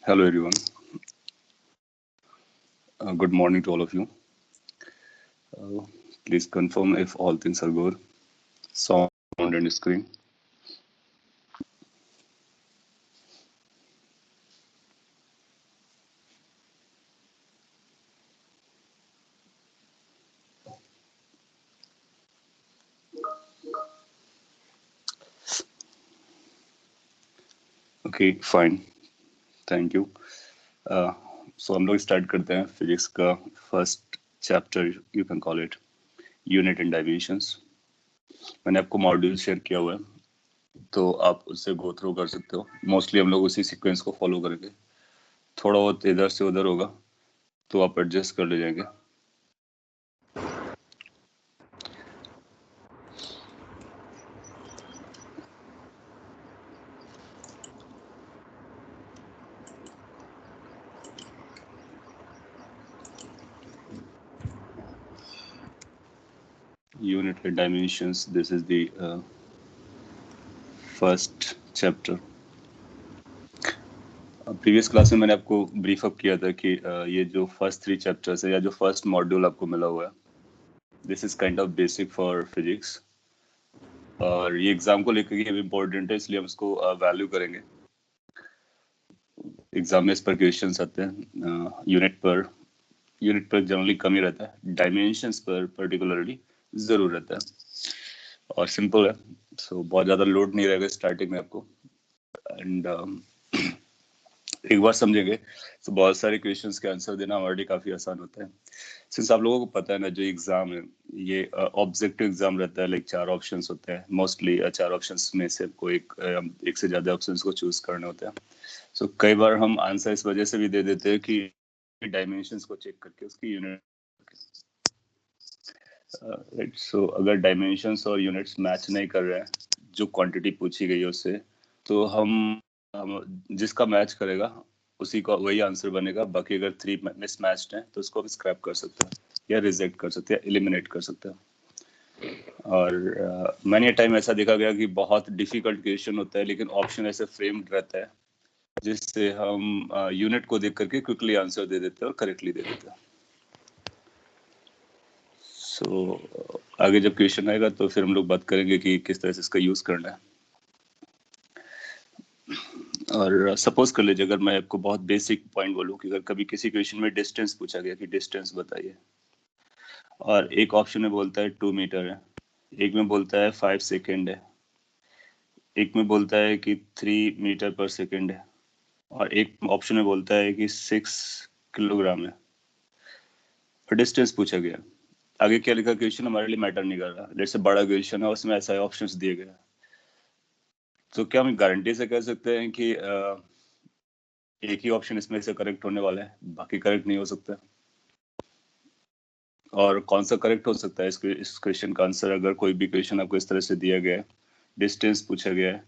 Hello everyone. Good morning to all of you. Uh, Please confirm if all things are good. Sound and screen. Okay, fine. Thank you. So हम लोग start करते हैं physics का first chapter, you can call it unit and dimensions. मैंने आपको module share किया हुआ है, तो आप उससे गो थ्रू कर सकते हो. मोस्टली हम लोग उसी सीक्वेंस को फॉलो करेंगे. थोड़ा बहुत इधर से उधर होगा तो आप एडजस्ट कर ले जाएंगे. Unit and dimensions, this is the first chapter. Previous class में मैंने आपको ब्रीफ अप किया था कि ये जो फर्स्ट 3 चैप्टर्स है या जो फर्स्ट मॉड्यूल आपको मिला हुआ है, this is kind of basic for physics. और ये एग्जाम को लेकर के इम्पोर्टेंट है, इसलिए हम इसको वैल्यू करेंगे. एग्जाम में इस पर क्वेश्चन आते हैं. यूनिट पर जनरली कम ही रहता है, डायमेंशंस पर पर्टिकुलरली जरूर रहता है. और सिंपल है, सो बहुत ज्यादा लोड नहीं रहेगा स्टार्टिंग में आपको. एंड एक बार समझेंगे तो बहुत सारे क्वेश्चंस के आंसर देना हमारे लिए काफी आसान होता है. सिंस आप लोगों को पता है ना, जो एग्जाम है ये ऑब्जेक्टिव एग्जाम रहता है. लाइक 4 ऑप्शंस होते हैं मोस्टली. 4 ऑप्शंस में से आपको एक से ज्यादा ऑप्शंस को चूज करने होते हैं. सो कई बार हम आंसर इस वजह से भी दे देते हैं कि डायमेंशंस को चेक करके उसकी यूनिट. राइट. सो अगर डायमेंशंस और यूनिट्स मैच नहीं कर रहे हैं जो क्वांटिटी पूछी गई है उससे, तो हम जिसका मैच करेगा उसी का वही आंसर बनेगा. बाकी अगर 3 मिसमैच्ड हैं तो उसको भी स्क्रैप कर सकते हैं या रिजेक्ट कर सकते हैं, एलिमिनेट कर सकते हैं. और मैंने टाइम ऐसा देखा गया कि बहुत डिफिकल्ट क्वेश्चन होता है लेकिन ऑप्शन ऐसे फ्रेम्ड रहता है जिससे हम यूनिट को देख करके क्विकली आंसर दे देते हैं और करेक्टली दे देते हैं. सो आगे जब क्वेश्चन आएगा तो फिर हम लोग बात करेंगे कि किस तरह से इसका यूज करना है. और सपोज कर लीजिए अगर मैं आपको बहुत बेसिक पॉइंट बोलूं कि अगर कभी किसी क्वेश्चन में डिस्टेंस पूछा गया कि डिस्टेंस बताइए, और एक ऑप्शन में बोलता है 2 मीटर है, एक में बोलता है 5 सेकेंड है, एक में बोलता है कि 3 मीटर पर सेकेंड है, और एक ऑप्शन में बोलता है कि 6 किलोग्राम है, और डिस्टेंस पूछा गया. आगे क्या लिखा क्वेश्चन हमारे लिए मैटर नहीं कर रहा. जैसे बड़ा क्वेश्चन है उसमें ऐसा ऑप्शंस दिए गए, तो क्या हम गारंटी से कह सकते हैं कि एक ही ऑप्शन इसमें से करेक्ट होने वाला है, बाकी करेक्ट नहीं हो सकता? और कौन सा करेक्ट हो सकता है इस क्वेश्चन का आंसर? अगर कोई भी क्वेश्चन आपको इस तरह से दिया गया है, डिस्टेंस पूछा गया है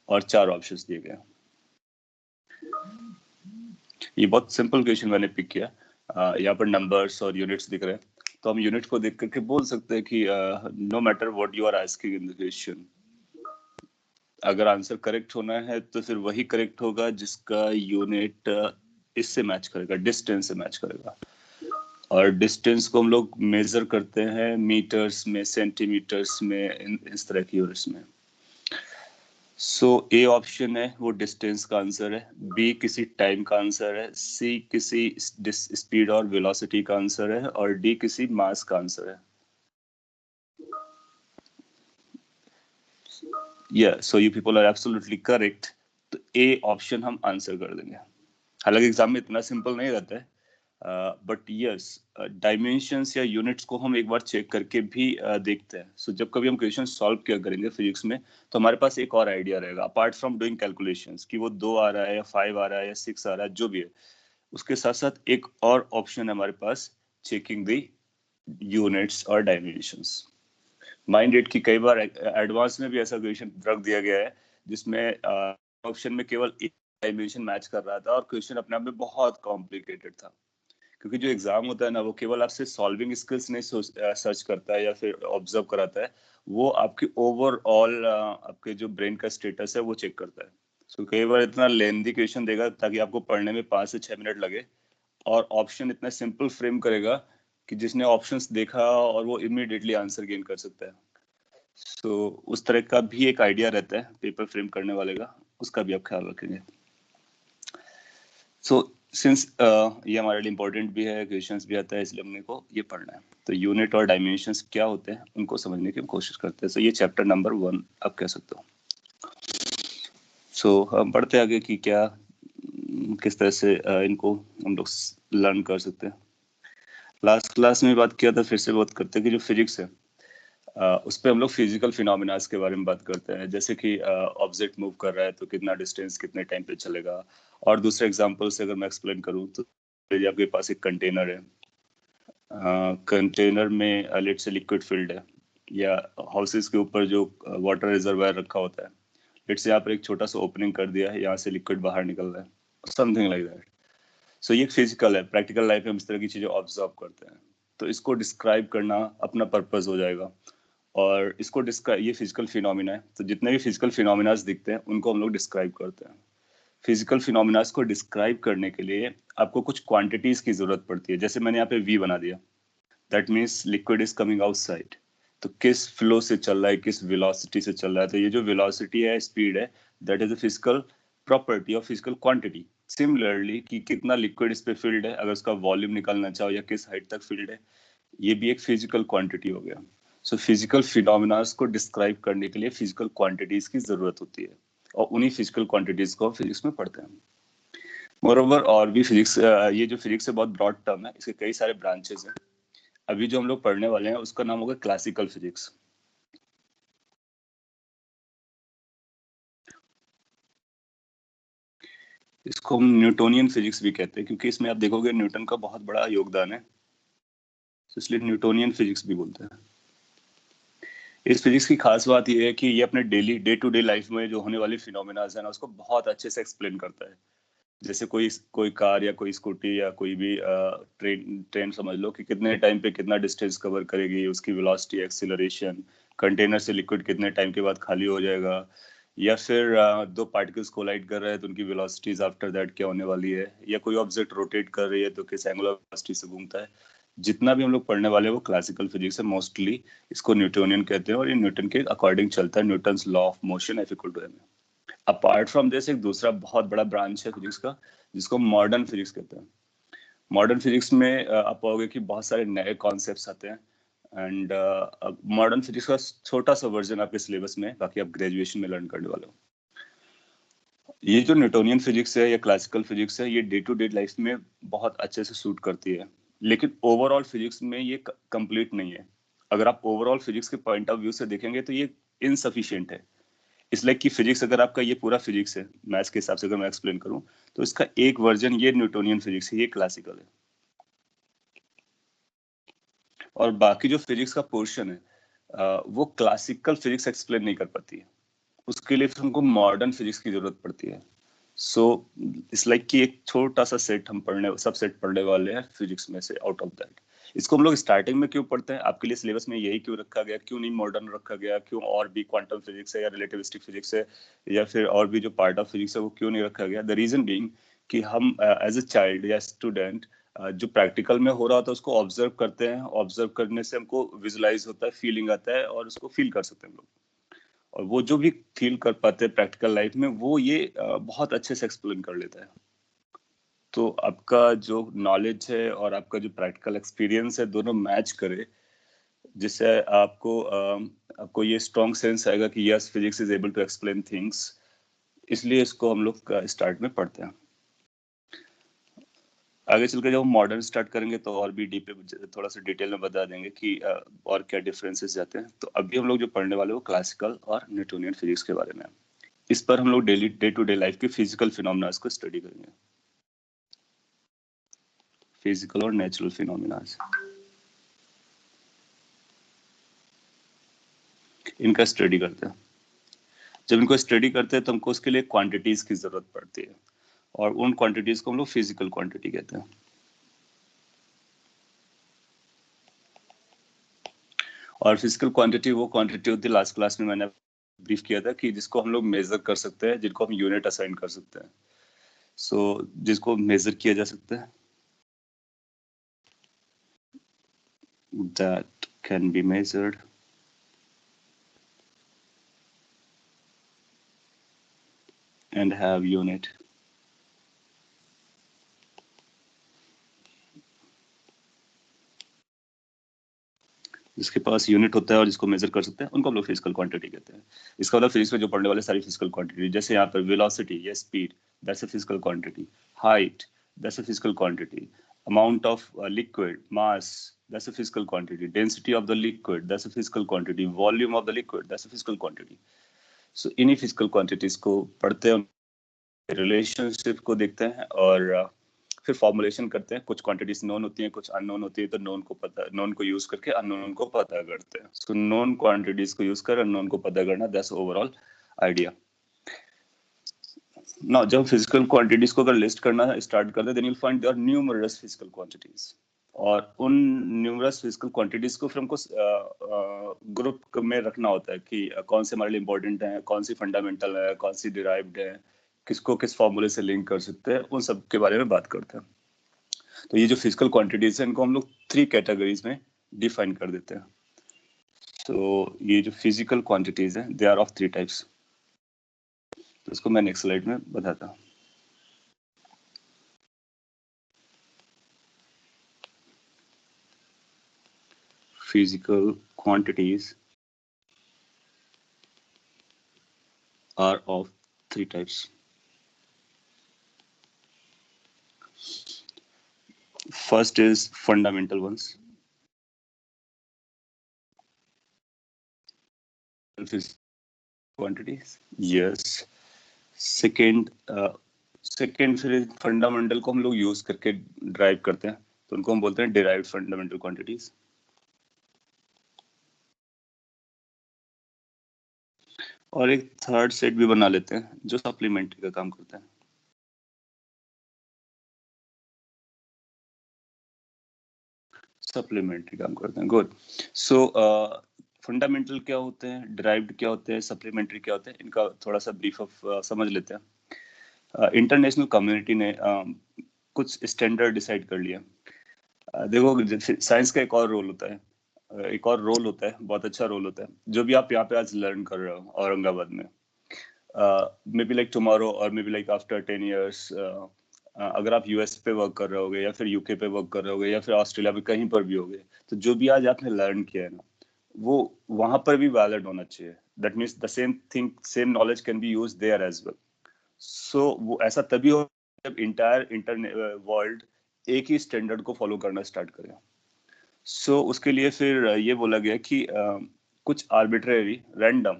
और 4 ऑप्शंस दिए गए. ये बहुत सिंपल क्वेश्चन मैंने पिक किया. यहाँ पर नंबर्स और यूनिट्स दिख रहे हैं, तो हम यूनिट को देख करके बोल सकते हैं कि no matter what you are asking in the question, अगर आंसर करेक्ट होना है तो फिर वही करेक्ट होगा जिसका यूनिट इससे मैच करेगा, डिस्टेंस से मैच करेगा. और डिस्टेंस को हम लोग मेजर करते हैं मीटर्स में, सेंटीमीटर्स में, इस तरह की यूनिट्स में. सो ए ऑप्शन है वो डिस्टेंस का आंसर है, बी किसी टाइम का आंसर है, सी किसी स्पीड और वेलोसिटी का आंसर है, और डी किसी मास का आंसर है. या so you people are absolutely correct. तो ए ऑप्शन हम आंसर कर देंगे. हालांकि एग्जाम में इतना सिंपल नहीं रहता है, बट यस, डायमेंशंस या यूनिट्स को हम एक बार चेक करके भी देखते हैं. सो जब कभी हम क्वेश्चन सॉल्व किया करेंगे फिजिक्स में, तो हमारे पास एक और आइडिया रहेगा अपार्ट फ्रॉम डूइंग कैलकुलेशंस कि वो 2 आ रहा है या 5 आ रहा है या 6 आ रहा है, जो भी है. उसके साथ साथ एक और ऑप्शन है हमारे पास, चेकिंग द यूनिट्स और डायमेंशंस. माइंड इट कि कई बार एडवांस में भी ऐसा क्वेश्चन रख दिया गया है जिसमें ऑप्शन में केवल एक डायमेंशन मैच कर रहा था और क्वेश्चन अपने आप में बहुत कॉम्प्लिकेटेड था. क्योंकि जो एग्जाम होता है ना, वो केवल आपसे सॉल्विंग स्किल्स नहीं सर्च करता है या फिर ऑब्जर्व कराता है, वो आपकी ओवरऑल आपके जो ब्रेन का स्टेटस है वो चेक करता है. सो कई बार इतना लेंदी क्वेश्चन देगा ताकि आपको पढ़ने में 5 से 6 मिनट लगे, और ऑप्शन इतना सिंपल फ्रेम करेगा कि जिसने ऑप्शंस देखा और वो इमीडिएटली आंसर गेन कर सकता है। सो उस तरह का भी एक आइडिया रहता है पेपर फ्रेम करने वाले का, उसका भी आप ख्याल रखेंगे। सो सिंस ये हमारे लिए इम्पोर्टेंट भी है, क्वेश्चंस भी आता है, इसलिए हमने को ये पढ़ना है। तो यूनिट और डायमेंशंस क्या होते हैं उनको समझने की हम कोशिश करते हैं। सो ये चैप्टर नंबर 1 आप कह सकते हो। सो हम बढ़ते आगे कि क्या किस तरह से इनको हम लोग लर्न कर सकते हैं। लास्ट क्लास में बात किया था, फिर से बात करते हैं कि जो फिजिक्स है उस पर हम लोग फिजिकल फिनोमिनास के बारे में बात करते हैं, जैसे कि ऑब्जेक्ट मूव कर रहा है तो कितना डिस्टेंस कितने टाइम पे चलेगा। और दूसरे एग्जांपल से अगर मैं एक्सप्लेन करूँ तो यदि आपके पास एक कंटेनर है, कंटेनर में लेट से लिक्विड फिल्ड है, या हाउसेस के ऊपर जो वाटर रिजर्वायर रखा होता है, लेट से यहाँ पर एक छोटा सा ओपनिंग कर दिया है, यहाँ से लिक्विड बाहर निकल रहा है, समथिंग लाइक दैट। सो ये फिजिकल है, प्रैक्टिकल लाइफ में हम इस तरह की चीजें ऑब्जर्व करते हैं, तो इसको डिस्क्राइब करना अपना पर्पस हो जाएगा। और इसको डिस्क्राइब, ये फिजिकल फिनोमिना है, तो जितने भी फिजिकल फिनोमिनास दिखते हैं उनको हम लोग डिस्क्राइब करते हैं। फिजिकल फिनोमिनास को डिस्क्राइब करने के लिए आपको कुछ क्वांटिटीज की जरूरत पड़ती है। जैसे मैंने यहाँ पे वी बना दिया, that means liquid is coming outside. तो किस फ्लो से चल रहा है, किस वेलोसिटी से चल रहा है, तो ये जो वेलोसिटी है, स्पीड है, that is a physical property और फिजिकल क्वांटिटी। सिमिलरली कि कितना लिक्विड इस पे फिल्ड है, अगर उसका वॉल्यूम निकालना चाहो या किस हाइट तक फिल्ड है, ये भी एक फिजिकल क्वांटिटी हो गया। सो फिजिकल फिनोमिनास को डिस्क्राइब करने के लिए फिजिकल क्वांटिटीज की जरूरत होती है, और उन्हीं फिजिकल क्वांटिटीज को फिजिक्स में पढ़ते हैं। मोरोवर और भी फिजिक्स, ये जो फिजिक्स है बहुत ब्रॉड टर्म है, इसके कई सारे ब्रांचेस हैं। अभी जो हम लोग पढ़ने वाले हैं उसका नाम होगा क्लासिकल फिजिक्स। इसको हम न्यूटोनियन फिजिक्स भी कहते हैं, क्योंकि इसमें आप देखोगे न्यूटन का बहुत बड़ा योगदान है, तो इसलिए न्यूटोनियन फिजिक्स भी बोलते हैं। इस फिजिक्स की खास बात यह है कि ये अपने daily day to day life में जो होने वाली फिनोमिनाज है ना, उसको बहुत अच्छे से एक्सप्लेन करता है। जैसे कोई कोई कार या कोई स्कूटी या कोई भी ट्रेन ट्रेन समझ लो कि कितने टाइम पे कितना डिस्टेंस कवर करेगी, उसकी वेलोसिटी, एक्सीलरेशन, कंटेनर से लिक्विड कितने टाइम के बाद खाली हो जाएगा, या फिर दो पार्टिकल्स कोलाइड कर रहे हैं तो उनकी वेलोसिटीज आफ्टर दैट क्या होने वाली है, या कोई ऑब्जेक्ट रोटेट कर रही है तो किस एंगुलर वेलोसिटी से घूमता है। जितना भी हम लोग पढ़ने वाले हैं वो क्लासिकल फिजिक्स है मोस्टली। इसको न्यूटोनियन कहते हैं और ये न्यूटन के अकॉर्डिंग चलता है, Newton's law of motion F equal to M. Apart from this एक दूसरा बहुत बड़ा ब्रांच है फिजिक्स का, जिसको मॉडर्न फिजिक्स कहते हैं। मॉडर्न फिजिक्स में आप पाओगे कि बहुत सारे नए कॉन्सेप्ट्स आते हैं, एंड मॉडर्न फिजिक्स का छोटा सा वर्जन आपके सिलेबस में है, बाकी आप ग्रेजुएशन में लर्न करने वाले हो। ये जो न्यूटोनियन फिजिक्स है या क्लासिकल फिजिक्स है, ये डे टू डे लाइफ में बहुत अच्छे से सूट करती है, लेकिन ओवरऑल फिजिक्स में ये कंप्लीट नहीं है। अगर आप ओवरऑल फिजिक्स के पॉइंट ऑफ व्यू से देखेंगे तो ये इनसफिशिएंट है। इसलिए कि फिजिक्स, अगर आपका ये पूरा फिजिक्स है मैथ्स के हिसाब से अगर मैं एक्सप्लेन करूं, तो इसका एक वर्जन ये न्यूटोनियन फिजिक्स है, ये क्लासिकल है। और बाकी जो फिजिक्स का पोर्शन है वो क्लासिकल फिजिक्स एक्सप्लेन नहीं कर पाती है, उसके लिए फिर हमको मॉडर्न फिजिक्स की जरूरत पड़ती है। सो इट्स लाइक कि एक छोटा सा सेट हम पढ़ने, सब सेट पढ़ने वाले हैं फिजिक्स में से आउट ऑफ दैट। इसको हम लोग स्टार्टिंग में क्यों पढ़ते हैं, आपके लिए सिलेबस में यही क्यों रखा गया, क्यों नहीं मॉडर्न रखा गया, क्यों और भी क्वांटम फिजिक्स है या रिलेटिविस्टिक फिजिक्स है या फिर और भी जो पार्ट ऑफ फिजिक्स है वो क्यों नहीं रखा गया। द रीजन बीइंग कि हम एज अ चाइल्ड या स्टूडेंट जो प्रैक्टिकल में हो रहा होता है उसको ऑब्जर्व करते हैं, ऑब्जर्व करने से हमको विजुलाइज होता है, फीलिंग आता है और उसको फील कर सकते हैं हम लोग। और वो जो भी फील कर पाते हैं प्रैक्टिकल लाइफ में, वो ये बहुत अच्छे से एक्सप्लेन कर लेता है। तो आपका जो नॉलेज है और आपका जो प्रैक्टिकल एक्सपीरियंस है दोनों मैच करे, जिससे आपको ये स्ट्रॉन्ग सेंस आएगा कि yes, physics is able to explain things. इसलिए इसको हम लोग स्टार्ट में पढ़ते हैं। आगे चल के जब हम मॉडर्न स्टार्ट करेंगे तो और भी डीप, थोड़ा सा डिटेल में बता देंगे कि और क्या डिफरेंसेस जाते हैं। तो अभी हम लोग जो पढ़ने वाले वो क्लासिकल और न्यूटोनियन फिजिक्स के बारे में है। इस पर हम लोग daily day to day life के फिजिकल फिनोमिना को स्टडी करेंगे, फिजिकल और नेचुरल फिनोमिना, इनका स्टडी करते हैं। जब इनको स्टडी करते हैं तो हमको उसके लिए क्वांटिटीज की जरूरत पड़ती है, और उन क्वांटिटीज को हम लोग फिजिकल क्वांटिटी कहते हैं। और फिजिकल क्वांटिटी वो क्वांटिटी होती है, लास्ट क्लास में मैंने ब्रीफ किया था कि जिसको हम लोग मेजर कर सकते हैं, जिनको हम यूनिट असाइन कर सकते हैं। सो जिसको मेजर किया जा सकता है, that can be measured and have unit। जिसके पास यूनिट होता है और जिसको मेजर कर सकते हैं, उनको हम लोग फिजिकल क्वांटिटी कहते हैं। इसका मतलब फिजिक्स में जो पढ़ने वाले सारी फिजिकल क्वांटिटी, जैसे यहाँ पर वेलोसिटी या speed, that's a physical quantity. Height, that's a physical quantity. Amount of liquid, mass, that's a physical quantity। density of the liquid, that's a physical quantity। volume of the liquid, that's a physical quantity। so इन्हीं physical quantities को पढ़ते हैं, relationship को देखते हैं और फिर formulation करते हैं। कुछ क्वांटिटीज नोन होती हैं, कुछ अननोन होती है, तो नोन को यूज करके अननोन को पता करते हैं। सो नोन क्वांटिटीज को यूज कर अननोन को पता करना, दैट्स ओवरऑल आइडिया। नाउ जब फिजिकल क्वांटिटीज को अगर लिस्ट करना स्टार्ट करते हैं, then you find there are numerous physical quantities. और उन न्यूमरस फिजिकल क्वांटिटीज को फिर हमको ग्रुप में रखना होता है कि कौन से हमारे लिए इंपॉर्टेंट है, कौन सी फंडामेंटल है, कौन सी डिराइव्ड है, किसको किस फॉर्मूले से लिंक कर सकते हैं, उन सब के बारे में बात करते हैं। तो ये जो फिजिकल क्वांटिटीज है, इनको हम लोग 3 कैटेगरीज में डिफाइन कर देते हैं। तो ये जो फिजिकल क्वांटिटीज है, दे आर ऑफ 3 टाइप्स। तो इसको मैं नेक्स्ट स्लाइड में बताता हूँ। Physical quantities are of 3 types। First is fundamental ones। Quantities, yes। Second, फिर फंडामेंटल को हम लोग यूज करके ड्राइव करते हैं, तो उनको हम बोलते हैं डिराइव्ड फंडामेंटल क्वांटिटीज। और एक थर्ड सेट भी बना लेते हैं जो सप्लीमेंट्री का काम करता है। सप्लीमेंट्री काम करते हैं, गुड। सो फंडामेंटल क्या होते हैं, डिराइव्ड क्या होते हैं, सप्लीमेंट्री क्या होते हैं, इनका थोड़ा सा ब्रीफ समझ लेते हैं। इंटरनेशनल कम्युनिटी ने कुछ स्टैंडर्ड डिसाइड कर लिया। देखो, साइंस का एक और रोल होता है, बहुत अच्छा रोल होता है। जो भी आप यहाँ पे आज लर्न कर रहे हो औरंगाबाद में, मे बी लाइक टुमारो और may be like after 10 years, अगर आप यूएस पे वर्क कर रहे होगे या फिर यूके पे वर्क कर रहे होगे या फिर ऑस्ट्रेलिया में कहीं पर भी होगे, तो जो भी आज आपने लर्न किया है ना, वो वहां पर भी वैलिड होना चाहिए। That means the same thing, same knowledge can be use there as well. So वो ऐसा तभी हो जब इंटायर वर्ल्ड एक ही स्टैंडर्ड को फॉलो करना स्टार्ट करे। सो उसके लिए फिर ये बोला गया कि कुछ आर्बिट्रेरी रैंडम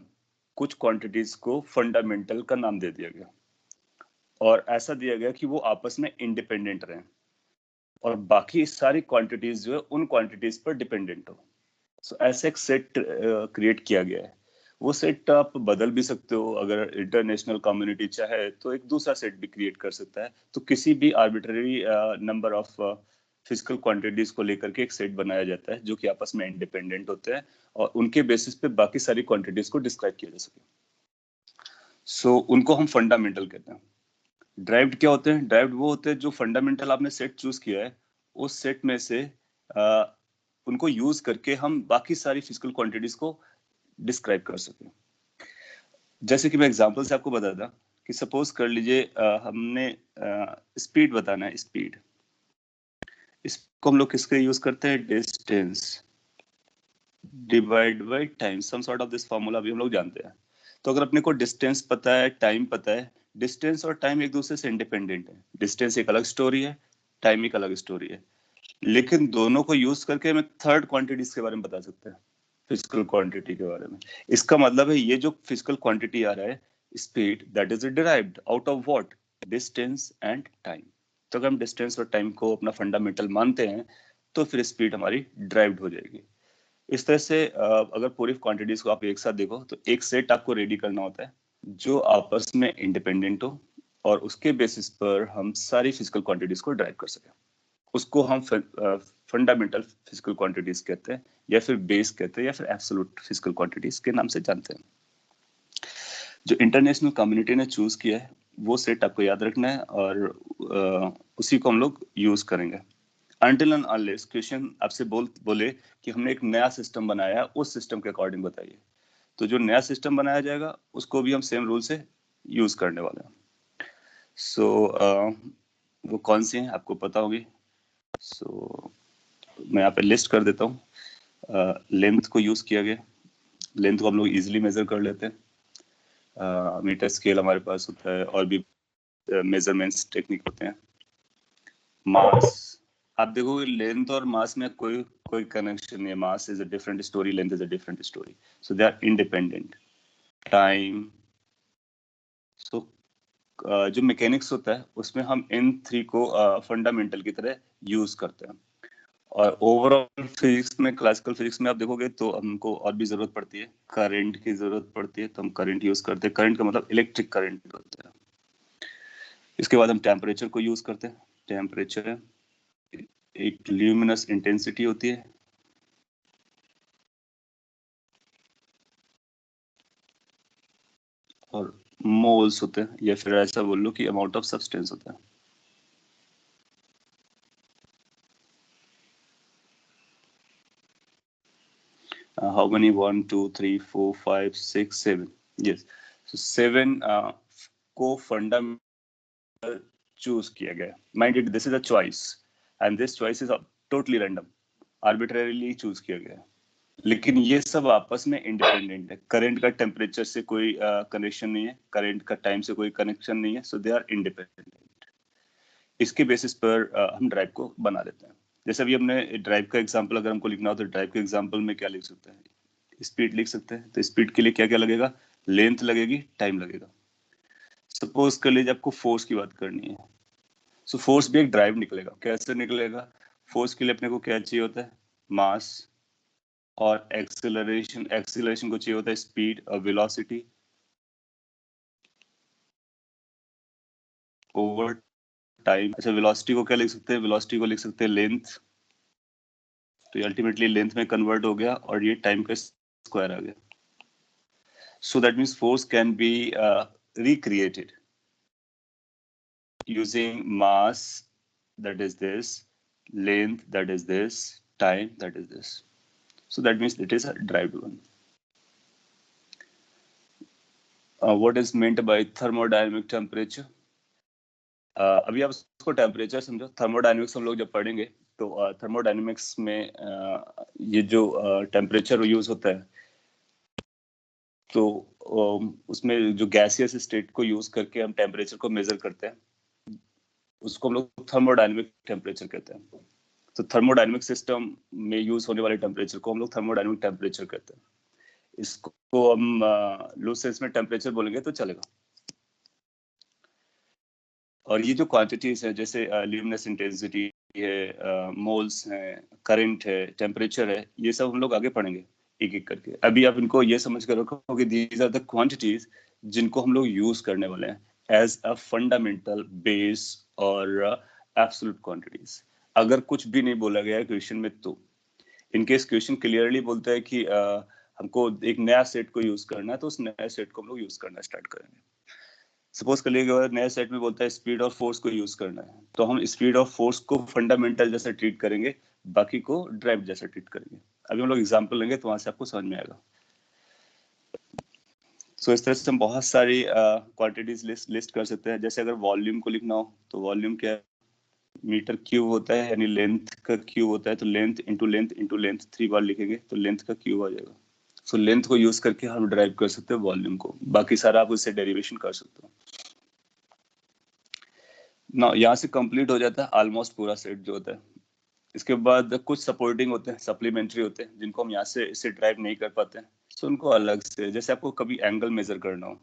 कुछ क्वांटिटीज को फंडामेंटल का नाम दे दिया गया, और ऐसा दिया गया कि वो आपस में इंडिपेंडेंट रहें और बाकी सारी क्वांटिटीज जो है उन क्वांटिटीज पर डिपेंडेंट हो। सो ऐसे एक सेट क्रिएट किया गया है। वो सेट आप बदल भी सकते हो, अगर इंटरनेशनल कम्युनिटी चाहे तो एक दूसरा सेट भी क्रिएट कर सकता है। तो किसी भी arbitrary number of physical quantities को लेकर के एक सेट बनाया जाता है जो कि आपस में इंडिपेंडेंट होते हैं, और उनके बेसिस पे बाकी सारी क्वांटिटीज को डिस्क्राइब किया जा सके। सो उनको हम फंडामेंटल कहते हैं। ड्राइव्ड क्या होते हैं? ड्राइव्ड वो होते हैं जो फंडामेंटल आपने सेट चूज किया है, उस सेट में से आ, उनको यूज करके हम बाकी सारी फिजिकल क्वांटिटीज को डिस्क्राइब कर सकें। जैसे कि मैं एग्जांपल से आपको बताता कि सपोज कर लीजिए हमने स्पीड बताना है, स्पीड। इसको हम लोग किसके यूज करते हैं? Distance divide by time, some sort of this formula भी हम लोग जानते हैं। तो अगर अपने को डिस्टेंस पता है, टाइम पता है, डिस्टेंस और टाइम एक दूसरे से इंडिपेंडेंट है। डिस्टेंस एक अलग स्टोरी है, टाइम एक अलग स्टोरी है, लेकिन दोनों को यूज करके हमें थर्ड क्वांटिटीज के बारे में बता सकते हैं, फिजिकल क्वांटिटी के बारे में। इसका मतलब है ये जो फिजिकल क्वांटिटी आ रहा है, speed, that is derived out of what? Distance and time. तो अगर हम डिस्टेंस और टाइम को अपना फंडामेंटल मानते हैं, तो फिर स्पीड हमारी ड्राइव्ड हो जाएगी। इस तरह से अगर पूरी क्वांटिटीज को आप एक साथ देखो, तो एक सेट आपको रेडी करना होता है जो आपस में इंडिपेंडेंट हो, और उसके बेसिस पर हम सारी फिजिकल क्वांटिटीज को ड्राइव कर सकें। उसको हम फंडामेंटल फिजिकल क्वांटिटीज कहते हैं, या फिर बेस कहते हैं, या फिर एब्सोल्यूट फिजिकल क्वांटिटीज के नाम से जानते हैं। जो इंटरनेशनल कम्युनिटी ने चूज किया है वो सेट आपको याद रखना है और उसी को हम लोग यूज करेंगे until and unless क्वेश्चन आपसे बोले कि हमने एक नया सिस्टम बनाया है, उस सिस्टम के अकॉर्डिंग बताइए। तो जो नया सिस्टम बनाया जाएगा उसको भी हम सेम रूल से यूज करने वाले हैं। सो वो कौन सी हैं आपको पता होगी। सो मैं यहाँ पे लिस्ट कर देता हूँ। लेंथ को यूज किया गया, लेंथ को हम लोग इजिली मेजर कर लेते हैं। मीटर स्केल हमारे पास होता है और भी मेजरमेंट्स टेक्निक होते हैं। मास, आप देखोगे लेंथ और मास में कोई कोई कनेक्शन नहीं है। Mass is a different story, length is a different story, so they are independent. Time, so जो मैकेनिक्स होता है उसमें हम इन थ्री को फंडामेंटल की तरह यूज करते हैं। और ओवरऑल फिजिक्स में, क्लासिकल फिजिक्स में आप देखोगे तो हमको और भी जरूरत पड़ती है, करंट की जरूरत पड़ती है, तो हम करंट यूज करते हैं। करंट का मतलब इलेक्ट्रिक करंट होता है। इसके बाद हम टेम्परेचर को यूज करते हैं। टेम्परेचर एक ल्यूमिनस इंटेंसिटी होती है, और मोल्स होते हैं, या फिर ऐसा बोल लो कि अमाउंट ऑफ सब्सटेंस होता है। How many, 1 2 3 4 5 6 7, yes. सो 7 को फंडामेंटल चूज किया गया। Mind it, this is a choice and this choice is totally random, arbitrarily choose किया गया है। लेकिन ये सब आपस में इंडिपेंडेंट है। करंट का टेम्परेचर से कोई कनेक्शन नहीं है, करंट का टाइम से कोई कनेक्शन नहीं है, सो दे आर इंडिपेंडेंट। इसके बेसिस पर हम ड्राइव को बना देते हैं। जैसे अभी हमने ड्राइव का एग्जांपल अगर हमको लिखना हो तो ड्राइव के एग्जांपल में क्या लिख सकते हैं, स्पीड लिख सकते हैं। तो स्पीड के लिए क्या क्या लगेगा, लेंथ लगेगी, टाइम लगेगा। सपोज कर लीजिए आपको फोर्स की बात करनी है, सो फोर्स भी एक ड्राइव निकलेगा। कैसे निकलेगा, फोर्स के लिए अपने को क्या चाहिए होता है, मास, और एक्सेलरेशन, एक्सेलरेशन को चाहिए होता है स्पीड और वेलोसिटी ओवर टाइम। अच्छा, वेलोसिटी को क्या लिख सकते हैं, वेलोसिटी को लिख सकते हैं लेंथ। तो ये अल्टीमेटली लेंथ में कन्वर्ट हो गया और ये टाइम का स्क्वायर आ गया। So that means force can be recreated using mass, that is this, length, that is this, time, that is this. So that means it is a derived one. What is meant by thermodynamic temperature? अभी आप उसको temperature समझो। Thermodynamics हम लोग जब पढ़ेंगे तो thermodynamics में ये जो टेम्परेचर यूज होता है, तो उसमें जो गैसियस स्टेट को यूज करके हम टेम्परेचर को मेजर करते हैं, उसको हम लोग थर्मोडायनेमिक टेम्परेचर कहते हैं। तो थर्मोडायनेमिक सिस्टम में यूज होने वाले टेम्परेचर को हम लोग थर्मोडायनेमिक टेम्परेचर कहते हैं। इसको हम लूज सेंस में टेम्परेचर बोलेंगे तो चलेगा। और ये जो क्वांटिटीज है, जैसे ल्यूमिनस इंटेंसिटी है, मोल्स है, करंट है, टेम्परेचर है, ये सब हम लोग आगे पढ़ेंगे एक एक करके। अभी आप इनको ये समझ कर रखो कि दीज आर द क्वांटिटीज जिनको हम लोग यूज करने वाले हैं एज अ फंडामेंटल बेस और एब्सोल्यूट क्वांटिटीज। अगर कुछ भी नहीं बोला गया है क्वेश्चन में, तो इनकेस क्वेश्चन क्लियरली बोलता है कि हमको एक नया सेट को यूज करना है, तो उस नए सेट को हम लोग यूज करना स्टार्ट करेंगे। सपोज कर लीजिए अगर नए सेट में बोलता है स्पीड और फोर्स को यूज करना है, तो हम स्पीड और फोर्स को फंडामेंटल जैसा ट्रीट करेंगे, बाकी को ड्राइव जैसा ट्रीट करेंगे। अभी हम लोग एग्जांपल लेंगे तो वहां से आपको समझ में आएगा। सो इस तरह से हम बहुत सारी क्वांटिटीज लिस्ट कर सकते हैं। जैसे अगर वॉल्यूम को लिखना हो तो वॉल्यूम क्या है, मीटर क्यूब होता है, यानी लेंथ का क्यूब होता है। तो length into length into length 3 बार लिखेंगे तो लेंथ का क्यूब आ जाएगा। सो लेंथ को यूज करके हम ड्राइव कर सकते हैं वॉल्यूम को, बाकी सारा आप उससे डेरिवेशन कर सकते हो ना। यहाँ से कंप्लीट हो जाता है ऑलमोस्ट पूरा सेट जो होता है। इसके बाद कुछ सपोर्टिंग होते हैं, सप्लीमेंट्री होते हैं, जिनको हम यहाँ से इसे ड्राइव नहीं कर पाते हैं। सो उनको अलग से, जैसे आपको कभी एंगल मेजर करना हो,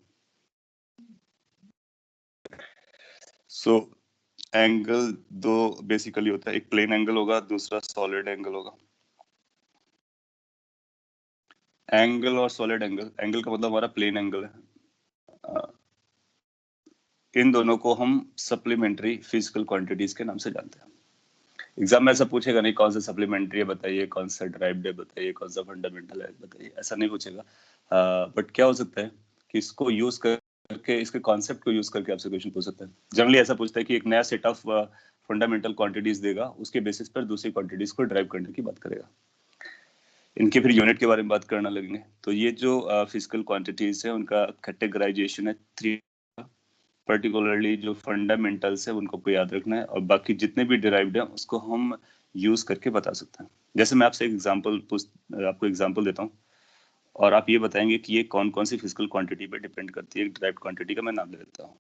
सो एंगल दो बेसिकली होता है, एक प्लेन एंगल होगा, दूसरा सॉलिड एंगल होगा। एंगल और सॉलिड एंगल, एंगल का मतलब हमारा प्लेन एंगल है। इन दोनों को हम सप्लीमेंट्री फिजिकल क्वांटिटीज के नाम से जानते हैं। एग्जाम में ऐसा पूछेगा नहीं कौन सा सप्लीमेंट्री है बताइए, कौन सा ड्राइव्ड है बताइए, कौन सा फंडामेंटल है बताइए, ऐसा नहीं पूछेगा। बट क्या हो सकता है कि इसको यूज करके, इसके कॉन्सेप्ट को यूज करके आपसे क्वेश्चन पूछ सकता है। जनरली ऐसा पूछता है कि एक नया सेट ऑफ फंडामेंटल क्वांटिटीज देगा, उसके बेसिस पर दूसरी क्वांटिटीज को ड्राइव करने की बात करेगा। इनके फिर यूनिट के बारे में बात करना लगेंगे। तो ये जो फिजिकल क्वांटिटीज है उनका कैटेगराइजेशन है 3। पर्टिकुलरली जो फंडामेंटल्स है उनको को याद रखना है, और बाकी जितने भी डिराइव्ड है उसको हम यूज करके बता सकते हैं। जैसे मैं आपसे आपको एग्जांपल देता हूँ, और आप ये बताएंगे कि ये कौन कौन सी फिजिकल क्वांटिटी पे डिपेंड करती है। डिराइव्ड क्वांटिटी का मैं नाम ले देता हूँ।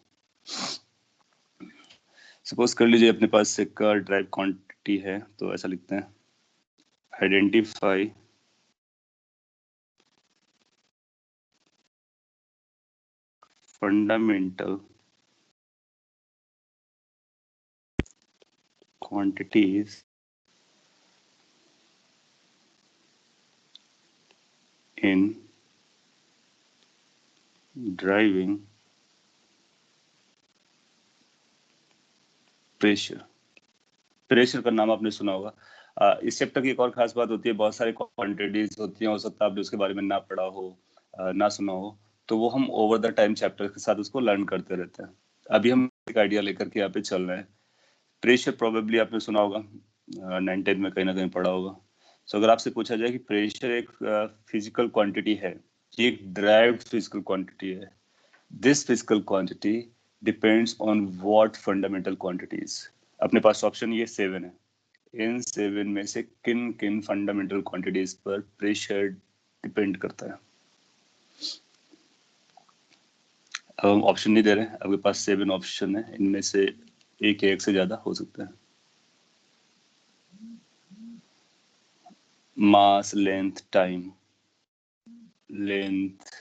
सपोज कर लीजिए अपने पास एक डिराइव्ड क्वांटिटी है, तो ऐसा लिखते हैं, identify fundamental quantities in driving pressure. Pressure का नाम आपने सुना होगा। इस चैप्टर की एक और खास बात होती है, बहुत सारी क्वांटिटीज होती हैं, हो सकता है आपने उसके बारे में ना पढ़ा हो, ना सुना हो, तो वो हम ओवर द टाइम चैप्टर के साथ उसको लर्न करते रहते हैं। अभी हम एक आइडिया लेकर के यहाँ पे चल रहे हैं। प्रेशर प्रोबेबली आपने सुना होगा, 9th में कहीं ना कहीं पढ़ा होगा। सो अगर आपसे पूछा जाए कि प्रेशर एक फिजिकल क्वांटिटी है, ये एक ड्राइव्ड फिजिकल क्वांटिटी है, this physical quantity depends on what fundamental quantities. अपने पास ऑप्शन ये 7 है, इन 7 में से किन किन फंडामेंटल क्वांटिटीज पर प्रेशर डिपेंड करता है। अब हम ऑप्शन नहीं दे रहे हैं, आपके पास 7 ऑप्शन है, इनमें से एक या एक से ज्यादा हो सकता है। Mass, length, time, length,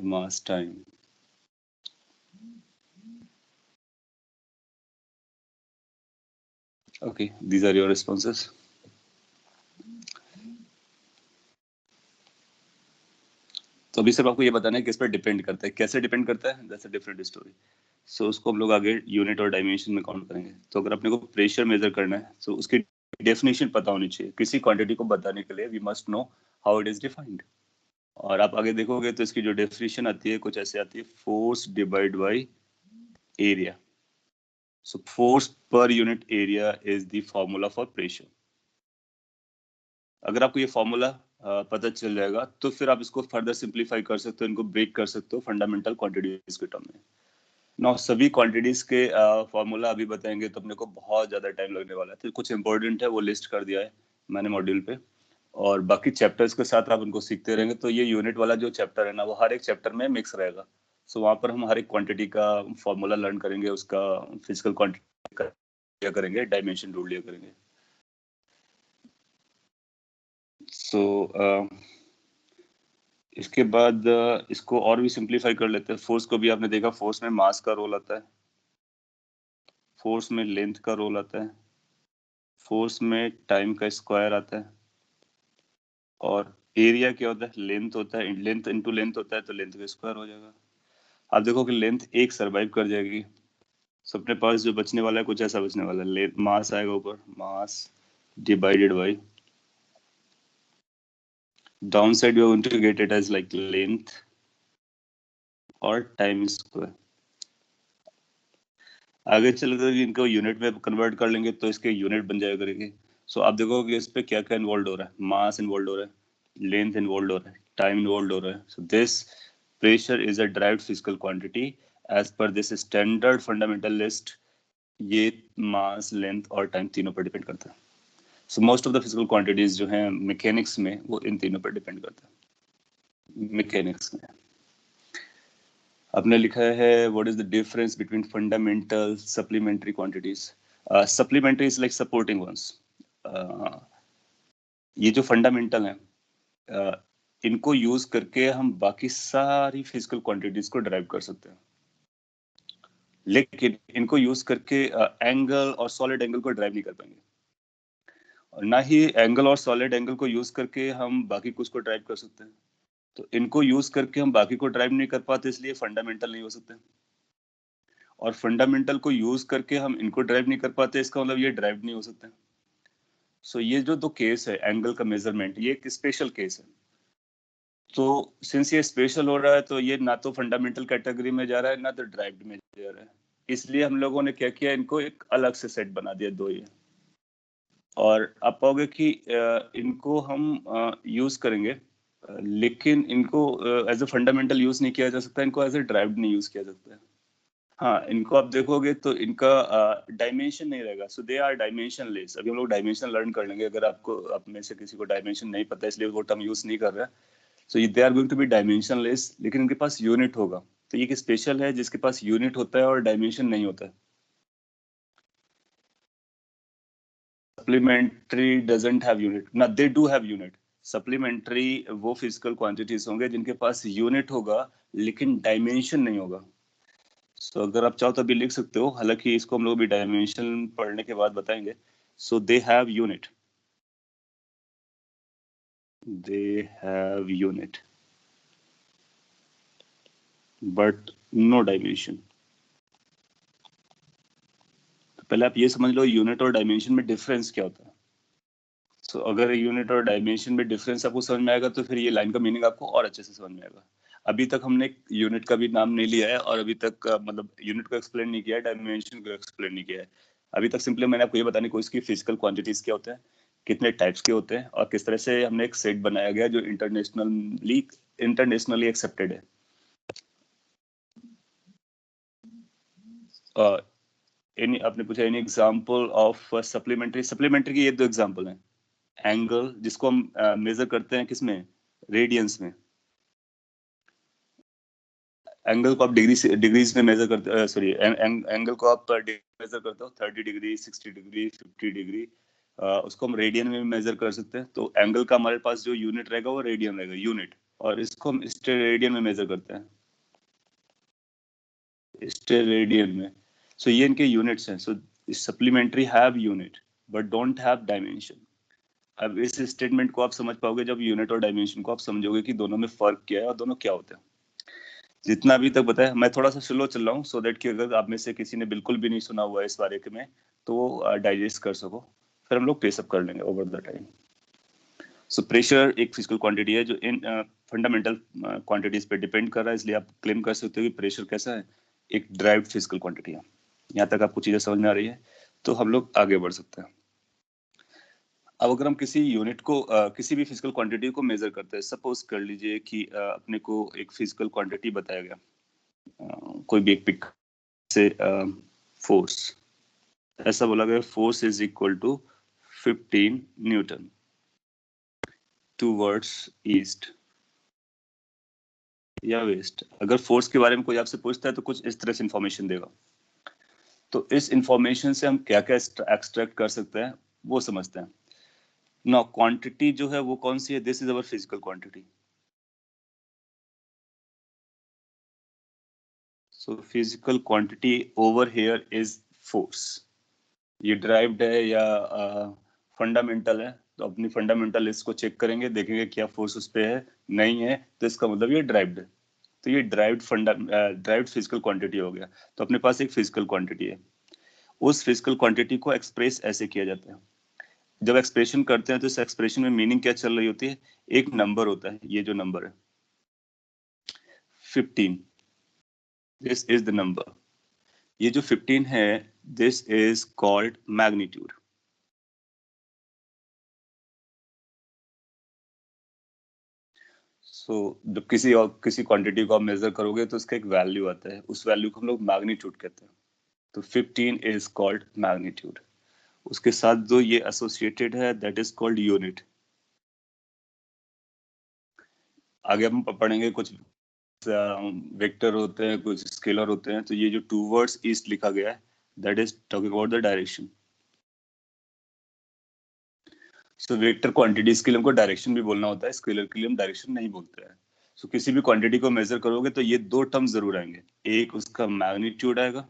mass, time. Okay, these are your responses. तो अभी सिर्फ आपको ये बताना है किस पर डिपेंड करता है, कैसे डिपेंड करता है, दैट्स अ डिफरेंट स्टोरी। सो उसको हम लोग आगे यूनिट और डायमेंशन में काउंट करेंगे। तो अगर अपने को प्रेशर मेजर करना है, तो उसकी डेफिनेशन पता होनी चाहिए। किसी क्वांटिटी को बताने के लिए we must know how it is defined. और आप आगे देखोगे तो इसकी जो डेफिनेशन आती है कुछ ऐसे आती है, force divide by area. So force per unit area is the formula for pressure. अगर आपको ये फॉर्मूला पता चल जाएगा तो फिर आप इसको फर्दर सिंप्लीफाई कर सकते हो, इनको ब्रेक कर सकते हो फंडामेंटल क्वांटिटीज के टर्म में। ना सभी क्वांटिटीज के फॉर्मूला अभी बताएंगे तो अपने को बहुत ज्यादा टाइम लगने वाला है। तो कुछ इंपॉर्टेंट है वो लिस्ट कर दिया है मैंने मॉड्यूल पे, और बाकी चैप्टर्स के साथ आप उनको सीखते रहेंगे। तो ये यूनिट वाला जो चैप्टर है ना, वो हर एक चैप्टर में मिक्स रहेगा। सो वहां पर हम हर एक क्वांटिटी का फॉर्मूला लर्न करेंगे, उसका फिजिकल क्वांटिटी करेंगे, डायमेंशन ढूंढ लिया करेंगे। सो इसके बाद इसको और भी सिंप्लीफाई कर लेते हैं। फोर्स को भी आपने देखा, फोर्स में मास का रोल आता है, फोर्स में लेंथ का रोल आता है, फोर्स में टाइम का स्क्वायर आता है, और एरिया क्या होता है, लेंथ होता है, लेंथ इनटू लेंथ होता है, तो लेंथ का स्क्वायर हो जाएगा। आप देखो कि लेंथ एक सरवाइव कर जाएगी। सो अपने पास जो बचने वाला है कुछ ऐसा बचने वाला है, मास आएगा ऊपर, mass divided by down side you to get it as like length और टाइम स्क्वायर। आगे चलकर इनको यूनिट में कन्वर्ट कर लेंगे तो इसके यूनिट बन जाएगा करेंगे। सो आप देखोगे इस पे क्या क्या इन्वॉल्व हो रहा है, मास इन्वॉल्व हो रहा है, लेंथ इन्वॉल्व हो रहा है, टाइम इन्वॉल्व हो रहा है। So this pressure is a derived physical quantity as per this standard fundamental list. ये मास, लेंथ और टाइम तीनों पर डिपेंड करता है। So most of the physical quantities जो हैं मैकेनिक्स में, वो इन तीनों पर डिपेंड करता है। मैकेनिक्स में आपने लिखा है what is the difference between fundamental supplementary quantities. Supplementary is like supporting ones. ये जो फंडामेंटल है, इनको यूज करके हम बाकी सारी फिजिकल क्वांटिटीज को ड्राइव कर सकते हैं, लेकिन इनको यूज करके एंगल और सॉलिड एंगल को ड्राइव नहीं कर पाएंगे, और ना ही एंगल और सॉलिड एंगल को यूज करके हम बाकी कुछ को ड्राइव कर सकते हैं। तो इनको यूज करके हम बाकी को ड्राइव नहीं कर पाते, इसलिए फंडामेंटल नहीं हो सकते। और फंडामेंटल को यूज करके हम इनको ड्राइव नहीं कर पाते, इसका मतलब ये ड्राइव नहीं हो सकते। सो ये जो दो केस है एंगल का मेजरमेंट, ये एक स्पेशल केस है। तो सिंस ये स्पेशल हो रहा है तो ये ना तो फंडामेंटल कैटेगरी में जा रहा है ना तो ड्राइव्ड में जा रहा है, इसलिए हम लोगों ने क्या किया, इनको एक अलग से सेट बना दिया दो ये। और आप पाओगे कि इनको हम यूज करेंगे, लेकिन इनको एज अ फंडामेंटल यूज नहीं किया जा सकता, इनको एज अ ड्राइव्ड नहीं यूज किया जा सकता है। हाँ, इनको आप देखोगे तो इनका डायमेंशन नहीं रहेगा, सो दे आर डायमेंशन लेस। अभी हम लोग डायमेंशन लर्न कर लेंगे, अगर आपको आप में से किसी को डायमेंशन नहीं पता इसलिए वो टर्म यूज नहीं कर रहा है। So they are going to be dimensionless, लेकिन इनके पास यूनिट होगा। तो ये एक स्पेशल है जिसके पास यूनिट होता है और डायमेंशन नहीं होता है। सप्लीमेंट्री डजंट हैव यूनिट ना, they do have unit. Supplementary वो फिजिकल क्वांटिटीज होंगे जिनके पास यूनिट होगा लेकिन डायमेंशन नहीं होगा। सो अगर आप चाहो तो अभी लिख सकते हो, हालांकि इसको हम लोग भी डायमेंशन पढ़ने के बाद बताएंगे। So they have unit, they have unit but no dimension. तो पहले आप ये समझ लो यूनिट और डायमेंशन में डिफरेंस क्या होता है। सो अगर यूनिट और डायमेंशन में डिफरेंस आपको समझ में आएगा तो फिर ये लाइन का मीनिंग आपको और अच्छे से समझ में आएगा। अभी तक हमने यूनिट का भी नाम नहीं लिया है और अभी तक मतलब यूनिट को एक्सप्लेन नहीं किया है, डायमेंशन को एक्सप्लेन नहीं किया है। अभी तक सिंपली मैंने आपको ये बताने की कोशिश की फिजिकल क्वांटिटीज क्या होते हैं, कितने टाइप्स के होते हैं और किस तरह से हमने एक सेट बनाया गया जो इंटरनेशनली एक्सेप्टेड है। एनी आपने पूछा any example of supplementary. Supplementary की ये दो एग्जांपल हैं। एंगल जिसको हम मेजर करते हैं किसमें, रेडियंस में। एंगल को आप डिग्रीज में मेजर करते, सॉरी एंगल को आप मेजर करते हो 30 डिग्री, 60 डिग्री, 50 डिग्री। उसको हम रेडियन में मेजर कर सकते हैं। तो एंगल का हमारे पास जो यूनिट रहेगा वो रेडियन रहेगा, यूनिट। और इसको हम स्टेरेडियन में मेजर करते हैं, स्टेरेडियन में। सो ये इनके यूनिट्स हैं। So supplementary have unit but don't have dimension. अब इस स्टेटमेंट को आप समझ पाओगे जब यूनिट और डायमेंशन को आप समझोगे कि दोनों में फर्क क्या है और दोनों क्या होते हैं। जितना अभी तक बताया, मैं थोड़ा सा स्लो चल रहा हूँ सो दैट कि अगर आप में से किसी ने बिल्कुल भी नहीं सुना हुआ है इस बारे में तो वो डाइजेस्ट कर सको, फिर हम लोग पेसअप कर लेंगे over the time. So pressure एक फिजिकल क्वांटिटी है जो इन फंडामेंटल क्वांटिटीज पे डिपेंड कर रहा है, इसलिए आप क्लेम कर सकते हो कि प्रेशर कैसा है, एक ड्राइव्ड फिजिकल क्वांटिटी है। यहाँ तक आपको चीजें समझ में आ रही है तो हम लोग आगे बढ़ सकते हैं। अब अगर हम किसी यूनिट को किसी भी फिजिकल क्वांटिटी को मेजर करते हैं, सपोज कर लीजिए कि अपने को एक फिजिकल क्वांटिटी बताया गया, कोई भी एक पिक से फोर्स, ऐसा बोला गया force is equal to 15 newton towards east या वेस्ट। अगर फोर्स के बारे में कोई आपसे पूछता है तो कुछ इस तरह से इंफॉर्मेशन देगा। तो इस इंफॉर्मेशन से हम क्या क्या एक्सट्रैक्ट कर सकते हैं वो समझते हैं। नाउ क्वांटिटी जो है वो कौन सी है, this is our physical quantity. So physical quantity over here is force. ये ड्राइव्ड है या फंडामेंटल है, तो अपनी फंडामेंटल इसको चेक करेंगे, देखेंगे क्या फोर्स उस पे है, नहीं है तो इसका मतलब ये ड्राइव्ड है। तो ये ड्राइव्ड फिजिकल क्वांटिटी हो गया। तो अपने पास एक फिजिकल क्वांटिटी है, उस फिजिकल क्वांटिटी को एक्सप्रेस ऐसे किया जाता है। जब एक्सप्रेशन करते हैं तो इस एक्सप्रेशन में मीनिंग क्या चल रही होती है, एक नंबर होता है, ये जो नंबर है 15, दिस इज द नंबर। ये जो 15 है दिस इज कॉल्ड मैग्नीट्यूड। जब किसी क्वांटिटी को आप मेजर करोगे तो उसका एक वैल्यू आता है, उस वैल्यू को हम लोग मैग्नीट्यूड कहते हैं। तो 15 इज कॉल्ड मैग्नीट्यूड। उसके साथ जो ये एसोसिएटेड है दैट इज कॉल्ड यूनिट। आगे हम पढ़ेंगे कुछ वेक्टर होते हैं, कुछ स्केलर होते हैं। तो ये जो टूवर्ड्स ईस्ट लिखा गया है that is talking about the direction. So vector quantities के लिए हमको डायरेक्शन भी बोलना होता है, स्केलर के लिए हम डायरेक्शन नहीं बोलते हैं। सो किसी भी क्वांटिटी को मेजर करोगे तो ये दो टर्म जरूर आएंगे, एक उसका मैग्नीट्यूड आएगा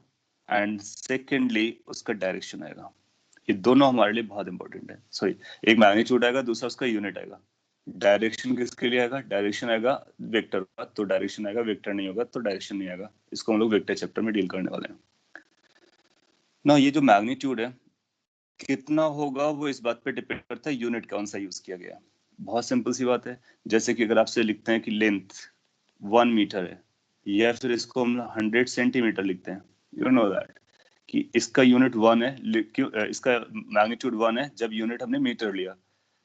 एंड सेकेंडली उसका डायरेक्शन आएगा। ये दोनों हमारे लिए बहुत इंपॉर्टेंट है। सॉरी, एक मैग्नीट्यूड आएगा, दूसरा उसका यूनिट आएगा। डायरेक्शन किसके लिए आएगा, डायरेक्शन आएगा वेक्टर का तो डायरेक्शन आएगा, वेक्टर नहीं होगा तो डायरेक्शन नहीं आएगा। इसको हम लोग वेक्टर चैप्टर में डील करने वाले हैं ना। ये जो मैग्नीट्यूड है कितना होगा वो इस बात पे डिपेंड करता है यूनिट कौन सा यूज किया गया। बहुत सिंपल सी बात है। जैसे कि अगर आपसे लिखते हैं कि लेंथ 1 मीटर है, या फिर इसको हम 100 सेंटीमीटर लिखते हैं, यू नो दैट कि इसका यूनिट 1 है, इसका मैग्नीट्यूड 1 है जब यूनिट हमने मीटर लिया,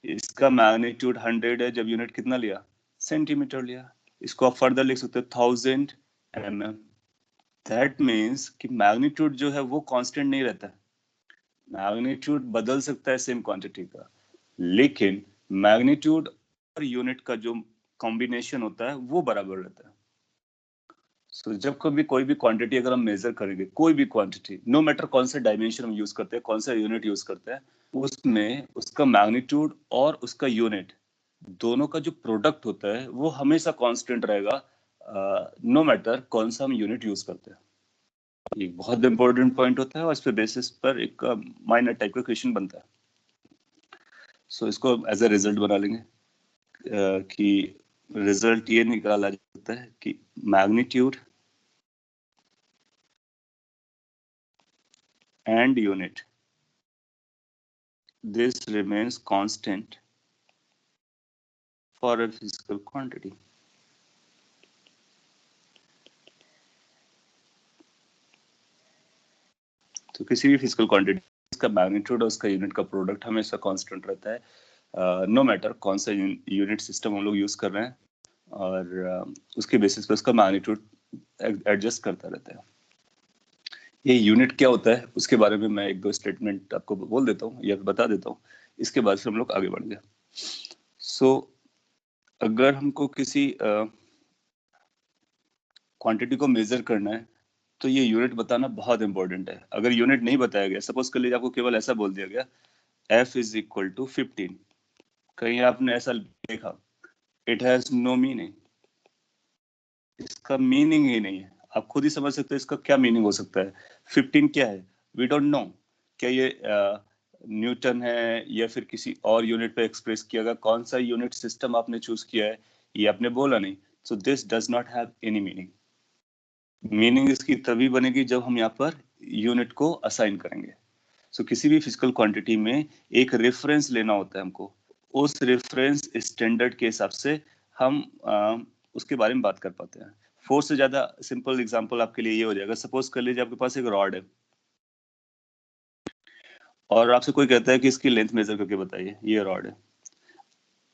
इसका मैग्नीट्यूड 100 है जब यूनिट कितना लिया, सेंटीमीटर लिया। इसको आप फर्दर लिख सकते हो 1000 mm। दैट मीन्स कि मैग्नीट्यूड जो है वो कांस्टेंट नहीं रहता है, मैग्नीट्यूड बदल सकता है सेम क्वांटिटी का, लेकिन मैग्नीट्यूड और यूनिट का जो कॉम्बिनेशन होता है वो बराबर रहता है। सो जब कभी कोई भी क्वांटिटी अगर हम मेजर करेंगे, कोई भी क्वांटिटी, नो मैटर कौन सा डायमेंशन हम यूज करते हैं, कौन सा यूनिट यूज करते हैं, उसमें उसका मैग्नीट्यूड और उसका यूनिट दोनों का जो प्रोडक्ट होता है वो हमेशा कांस्टेंट रहेगा, नो मैटर कौन सा हम यूनिट यूज करते हैं। ये बहुत इंपॉर्टेंट पॉइंट होता है और इस पे बेसिस पर एक माइनर टाइप का क्वेश्चन बनता है। सो इसको एज अ रिजल्ट बना लेंगे कि रिजल्ट ये निकाला जाता है कि magnitude and unit this remains constant for a physical quantity. तो किसी भी फिजिकल क्वांटिटी का मैग्नीट्यूड और उसका यूनिट का प्रोडक्ट हमेशा कांस्टेंट रहता है, नो मैटर कौन सा यूनिट सिस्टम हम लोग यूज कर रहे हैं, और उसके बेसिस पे उसका मैग्नीट्यूड एडजस्ट करता रहता है। ये यूनिट क्या होता है उसके बारे में मैं एक दो स्टेटमेंट आपको बोल देता हूँ या बता देता हूँ, इसके बाद से हम लोग आगे बढ़ेंगे। सो अगर हमको किसी क्वांटिटी को मेजर करना है तो ये यूनिट बताना बहुत इंपॉर्टेंट है। अगर यूनिट नहीं बताया गया, सपोज कर लीजिए आपको केवल ऐसा बोल दिया गया f इज इक्वल टू 15, कहीं आपने ऐसा देखा, इट हैज नो मीनिंग, इसका मीनिंग ही नहीं है। आप खुद ही समझ सकते हैं इसका क्या मीनिंग हो सकता है। 15 क्या है, वी डोंट नो, क्या ये न्यूटन है या फिर किसी और यूनिट पे एक्सप्रेस किया गया, कौन सा यूनिट सिस्टम आपने चूज किया है ये आपने बोला नहीं। So this does not have any meaning. Meaning इसकी तभी बनेगी जब हम यहाँ पर यूनिट को असाइन करेंगे। सो किसी भी फिजिकल क्वांटिटी में एक रेफरेंस लेना होता है हमको, उस रेफरेंस स्टैंडर्ड के हिसाब से हम उसके बारे में बात कर पाते हैं। 4 से ज्यादा सिंपल एग्जांपल आपके लिए ये हो जाएगा। सपोज कर लीजिए आपके पास एक रॉड है और आपसे कोई कहता है कि इसकी लेंथ मेजर करके बताइए, ये रॉड है।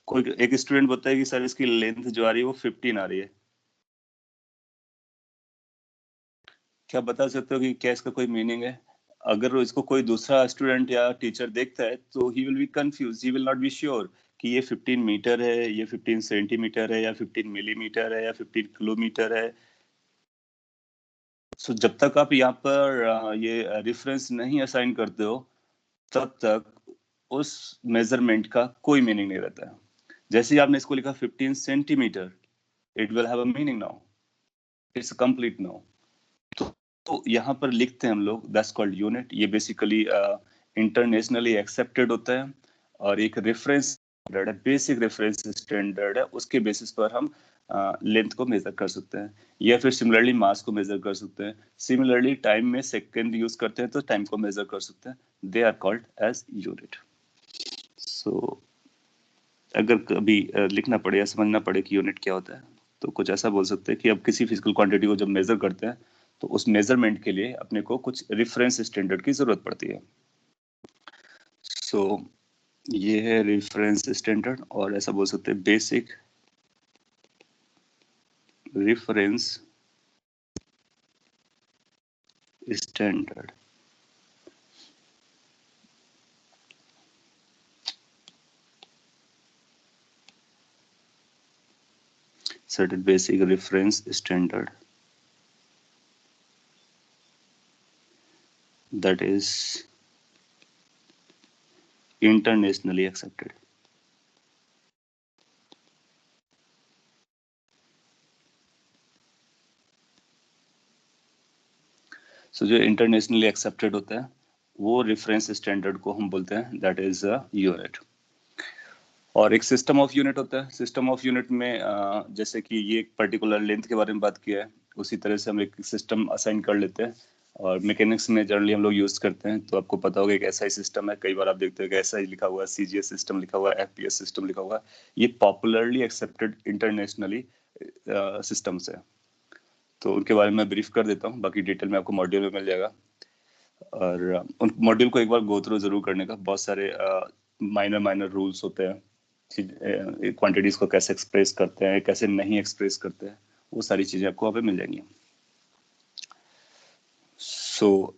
कोई एक स्टूडेंट बताए कि सर इसकी लेंथ जो आ रही है वो 15 आ रही है। क्या बता सकते हो कि क्या इसका कोई मीनिंग है? अगर इसको कोई दूसरा स्टूडेंट या टीचर देखता है तो he will be confuse, he will not be sure कि ये 15 मीटर है, ये 15 सेंटीमीटर है, या 15 मिलीमीटर है, या 15 किलोमीटर है। सो जब तक आप यहाँ पर ये रेफरेंस नहीं असाइन करते हो तब तक उस मेजरमेंट का कोई मीनिंग नहीं रहता है। जैसे ही आपने इसको लिखा 15 centimetre, it will have a meaning now, it's complete now. तो यहाँ पर लिखते हैं हम लोग दैट्स कॉल्ड यूनिट। ये बेसिकली इंटरनेशनली एक्सेप्टेड होता है और एक रेफरेंस स्टैंडर्ड है, बेसिक रेफरेंस स्टैंडर्ड है, उसके बेसिस पर हम लेंथ को मेजर कर सकते हैं, या फिर सिमिलरली मास को मेजर कर सकते हैं। सिमिलरली टाइम में सेकंड यूज करते हैं तो टाइम को मेजर कर सकते हैं। They are called as unit. So अगर कभी लिखना पड़े या समझना पड़े कि यूनिट क्या होता है तो कुछ ऐसा बोल सकते हैं कि अब किसी फिजिकल क्वांटिटी को जब मेजर करते हैं तो उस मेजरमेंट के लिए अपने को कुछ रेफरेंस स्टैंडर्ड की जरूरत पड़ती है। सो ये है रेफरेंस स्टैंडर्ड, और ऐसा बोल सकते हैं basic reference standard. certain basic reference standard that is internationally accepted. सो जो इंटरनेशनली एक्सेप्टेड होता है वो रेफरेंस स्टैंडर्ड को हम बोलते हैं दैट इज अ यूनिट। और एक सिस्टम ऑफ यूनिट होता है। सिस्टम ऑफ यूनिट में जैसे कि ये एक पर्टिकुलर लेंथ के बारे में बात किया है, उसी तरह से हम एक सिस्टम असाइन कर लेते हैं और मैकेनिक्स में जनरली हम लोग यूज करते हैं, तो आपको पता होगा एक एसआई सिस्टम है, कई बार आप देखते हो कि एसआई लिखा हुआ है, सीजीएस सिस्टम लिखा हुआ है, एफपीएस सिस्टम लिखा हुआ है। ये पॉपुलरली एक्सेप्टेड इंटरनेशनली सिस्टम्स है। तो उनके बारे में ब्रीफ कर देता हूँ, बाकी डिटेल में आपको मॉड्यूल में मिल जाएगा। और उन मॉड्यूल को एक बार गो थ्रू जरूर करने का, बहुत सारे माइनर माइनर रूल्स होते हैं, क्वांटिटीज को कैसे एक्सप्रेस करते हैं, कैसे नहीं एक्सप्रेस करते हैं, वो सारी चीजें आपको वहाँ पे मिल जाएंगी। सो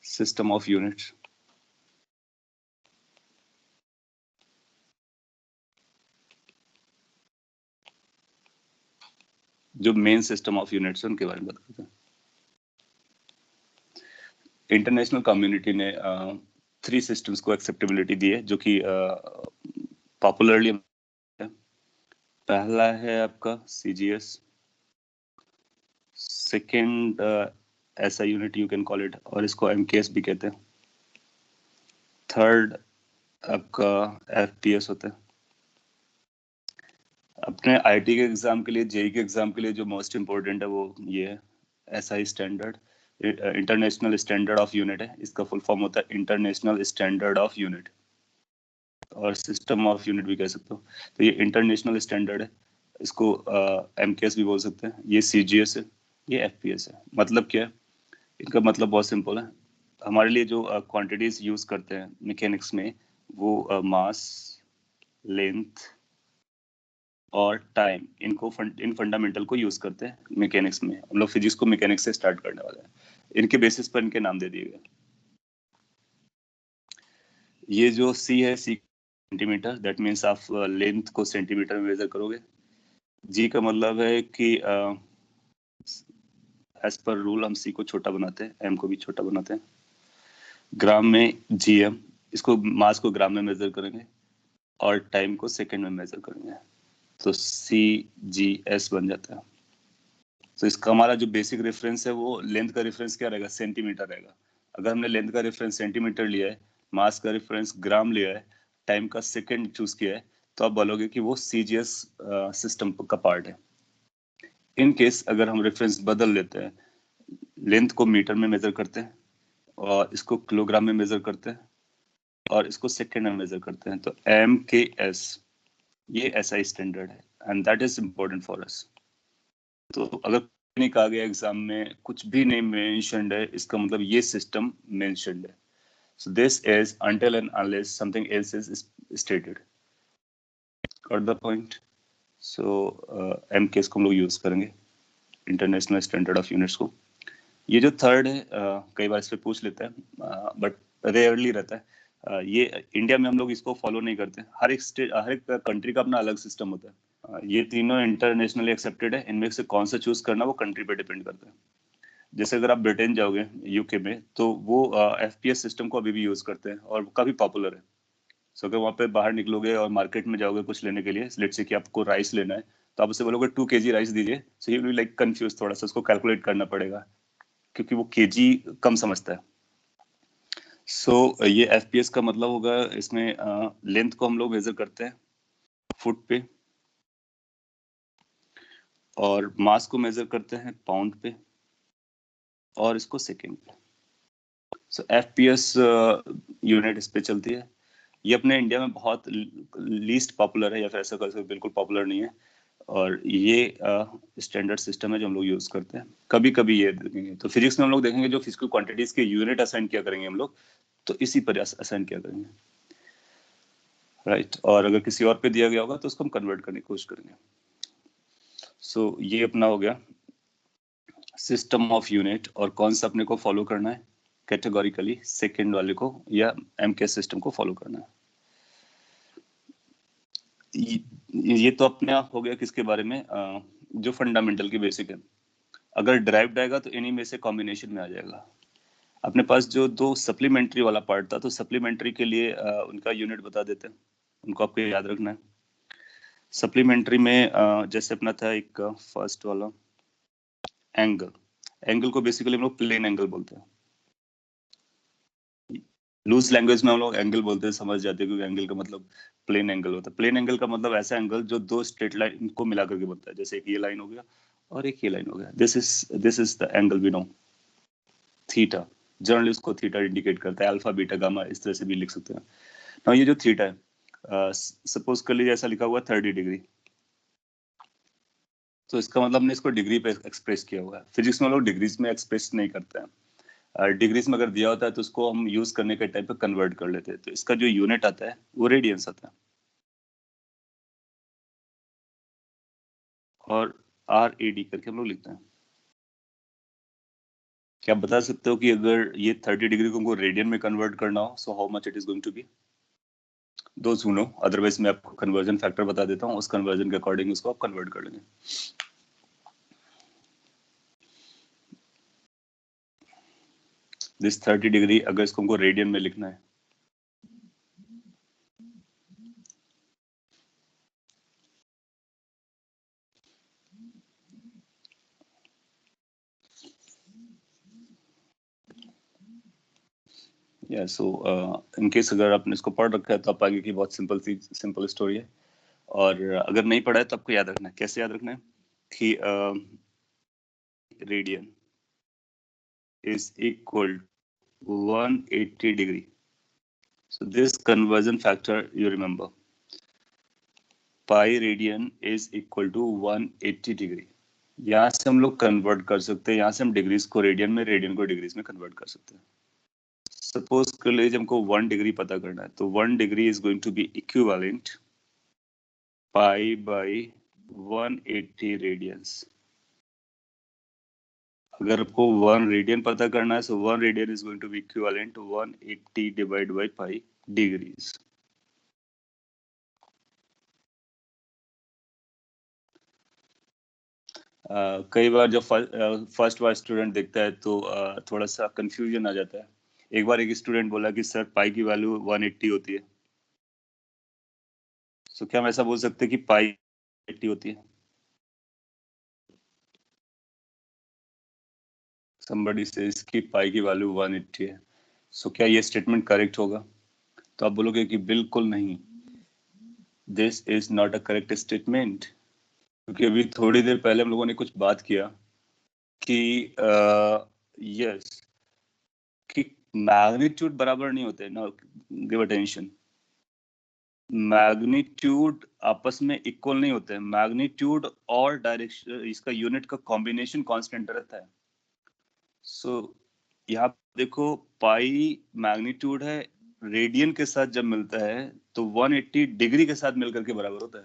सिस्टम ऑफ यूनिट्स, जो मेन सिस्टम ऑफ यूनिट्स है उनके बारे में बात करते हैं। इंटरनेशनल कम्युनिटी ने 3 सिस्टम्स को एक्सेप्टेबिलिटी दी है, जो कि पॉपुलरली पहला है आपका सीजीएस, सेकंड ऐसा unit you can call it, और इसको एमकेएस भी कहते हैं। थर्ड आपका एफपीएस होता है। अपने आईटी के एग्जाम के लिए, जेई के एग्जाम के लिए जो मोस्ट इम्पोर्टेंट है वो ये है, SI standard, international standard of unit है। इसका फुल फॉर्म होता है इंटरनेशनल स्टैंडर्ड ऑफ यूनिट, और सिस्टम ऑफ यूनिट भी कह सकते हो। तो ये इंटरनेशनल स्टैंडर्ड है, इसको एमकेएस भी बोल सकते हैं। ये सीजीएस है, ये एफपीएस है। मतलब क्या है इनका? मतलब बहुत सिंपल है। हमारे लिए जो क्वांटिटीज यूज करते हैं मैकेनिक्स में, वो मास, लेंथ और टाइम, इन फंडामेंटल को यूज करते हैं मैकेनिक्स में। हम लोग फिजिक्स को मैकेनिक्स से स्टार्ट करने वाले हैं। इनके बेसिस पर इनके नाम दे दिए गए। ये जो सी है, सी सेंटीमीटर, दैट मीन्स आप लेंथ को सेंटीमीटर में मेजर करोगे। जी का मतलब है कि एज पर रूल हम सी को छोटा बनाते हैं, एम को भी छोटा बनाते हैं। ग्राम में जीएम, इसको मास को ग्राम में मेजर करेंगे, और टाइम को सेकंड में मेजर करेंगे, तो सी जी एस बन जाता है। तो इसका हमारा जो बेसिक रेफरेंस है, वो लेंथ का रेफरेंस क्या रहेगा? सेंटीमीटर रहेगा। अगर हमने लेंथ का रेफरेंस सेंटीमीटर लिया है, मास का रेफरेंस ग्राम लिया है, टाइम का सेकंड चूज किया है, तो आप बोलोगे कि वो सीजीएस सिस्टम का पार्ट है। इन केस अगर हम रेफरेंस बदल लेते हैं, लेंथ को मीटर में मेजर करते हैं, और इसको किलोग्राम में मेजर करते हैं, और इसको सेकंड में मेजर करते हैं, तो एम के एस, ये एसआई स्टैंडर्ड है, and that is important for us. तो अगर नहीं कहा गया एग्जाम में, कुछ भी नहीं मेंशन्ड है, इसका मतलब ये सिस्टम मेंशन्ड है। So this is until and unless something else is stated. Got the point? So MKS को हम लोग यूज करेंगे, इंटरनेशनल स्टैंडर्ड ऑफ यूनिट्स को। ये जो थर्ड है, कई बार इस पे पूछ लेते हैं, बट रेयरली रहता है। ये इंडिया में हम लोग इसको फॉलो नहीं करते। हर एक स्टेट, हर एक कंट्री का अपना अलग सिस्टम होता है। ये तीनों इंटरनेशनली एक्सेप्टेड है। इनमें से कौन सा चूज करना वो कंट्री पे डिपेंड करता है। जैसे अगर आप ब्रिटेन जाओगे, यूके में, तो वो एफपीएस सिस्टम को अभी भी यूज करते हैं, और काफी पॉपुलर है। सो अगर वहाँ पे बाहर निकलोगे और मार्केट में जाओगे कुछ लेने के लिए, लेट्स से कि आपको राइस लेना है, तो आप उससे बोलोगे 2 kg राइस दीजिए, so you will like confuse, थोड़ा सा उसको कैलकुलेट करना पड़ेगा, क्योंकि वो केजी कम समझता है। सो ये एफपीएस का मतलब होगा, इसमें लेंथ को हम लोग मेजर करते हैं फुट पे, और मास को मेजर करते हैं पाउंड पे, और इसको सेकेंड पे। सो एफपीएस यूनिट इस पे चलती है। ये अपने इंडिया में बहुत लीस्ट पॉपुलर है, या फिर ऐसा कर सकते बिल्कुल पॉपुलर नहीं है। और ये स्टैंडर्ड सिस्टम है जो हम लोग यूज करते हैं। कभी कभी ये देखेंगे तो फिजिक्स में हम लोग देखेंगे, जो फिजिकल क्वांटिटीज के यूनिट असाइन किया करेंगे हम लोग, तो इसी पर असाइन किया करेंगे, राइट। और अगर किसी और पे दिया गया होगा तो उसको हम कन्वर्ट करने की कोशिश करेंगे। सो ये अपना हो गया सिस्टम ऑफ यूनिट, और कौन सा अपने को फॉलो करना है कैटेगोरिकली, सेकेंड वाले को या एमके सिस्टम को फॉलो करना है। ये तो अपने आप हो गया किसके बारे में, जो फंडामेंटल की बेसिक है। अगर ड्राइव्ड आएगा तो इन्हीं में से कॉम्बिनेशन में आ जाएगा। अपने पास जो 2 सप्लीमेंट्री वाला पार्ट था, तो सप्लीमेंट्री के लिए उनका यूनिट बता देते हैं, उनको आपको याद रखना है। सप्लीमेंट्री में जैसे अपना था एक फर्स्ट वाला एंगल, एंगल को बेसिकली हम लोग प्लेन एंगल बोलते हैं। लूज लैंग्वेज में हम लोग एंगल बोलते हैं, समझ जाते हैं, क्योंकि एंगल का मतलब प्लेन एंगल होता है। प्लेन एंगल का मतलब ऐसा एंगल जो 2 स्ट्रेट लाइन को मिला करके बनता है, जैसे एक ये लाइन हो गया और एक ये लाइन हो गया। This is the angle we know. Theta, generally उसको थीटा इंडिकेट करता है, अल्फा बीटा गामा इस तरह से भी लिख सकते हैं। ना ये जो थीटा है, सपोज कर लीजिए ऐसा लिखा हुआ 30 डिग्री, तो इसका मतलब हमने इसको डिग्री पे एक्सप्रेस किया हुआ है। फिजिक्स में लोग डिग्रीज में एक्सप्रेस नहीं करते हैं, डिग्रीज में अगर दिया होता है तो उसको हम यूज करने के टाइम पे कन्वर्ट कर लेते हैं, तो इसका जो यूनिट आता है वो रेडियंस आता है, और RAD करके हम लोग लिखते हैं। क्या आप बता सकते हो कि अगर ये 30 डिग्री को हमको रेडियन में कन्वर्ट करना हो, so how much it is going to be? Those who know, otherwise मैं आपको कन्वर्जन फैक्टर बता देता हूँ, उस कन्वर्जन के अकॉर्डिंग उसको आप कन्वर्ट कर लेंगे। दिस 30 डिग्री अगर इसको हमको रेडियन में लिखना है, या सो इन केस अगर आपने इसको पढ़ रखा है तो आप आगे की बहुत सिंपल स्टोरी है, और अगर नहीं पढ़ा है तो आपको याद रखना है। कैसे याद रखना है कि radian is equal 180 degree, so this conversion factor you remember, pi radian is equal to 180 degree. यहाँ से हम लोग कन्वर्ट कर सकते हैं, यहाँ से हम डिग्रीज को रेडियन में, रेडियन को डिग्रीज में कन्वर्ट कर सकते हैं। सपोज कर लीजिए हमको 1 डिग्री पता करना है, तो 1 degree is going to be equivalent pi by 180 radians. अगर आपको 1 रेडियन पता करना है, so 1 radian is going to be equivalent 180 divide by pi degrees. कई बार जब फर्स्ट बार स्टूडेंट देखता है तो थोड़ा सा कंफ्यूजन आ जाता है। एक बार एक स्टूडेंट बोला कि सर पाई की वैल्यू 180 होती है, तो क्या हम ऐसा बोल सकते हैं कि पाई 80 होती है? somebody says कि पाई की वैल्यू 180 है, सो क्या ये स्टेटमेंट करेक्ट होगा? तो आप बोलोगे कि बिल्कुल नहीं, this is not a correct statement, क्योंकि अभी थोड़ी देर पहले हम लोगों ने कुछ बात किया कि यस, कि मैग्नीट्यूड बराबर नहीं होते ना, गिव अटेंशन, मैग्नीट्यूड आपस में इक्वल नहीं होते हैं। मैग्नीट्यूड और डायरेक्शन, इसका यूनिट का कॉम्बिनेशन कांस्टेंट रहता है। सो यहाँ देखो, पाई मैग्नीट्यूड है, रेडियन के साथ जब मिलता है तो 180 डिग्री के साथ मिलकर के बराबर होता है।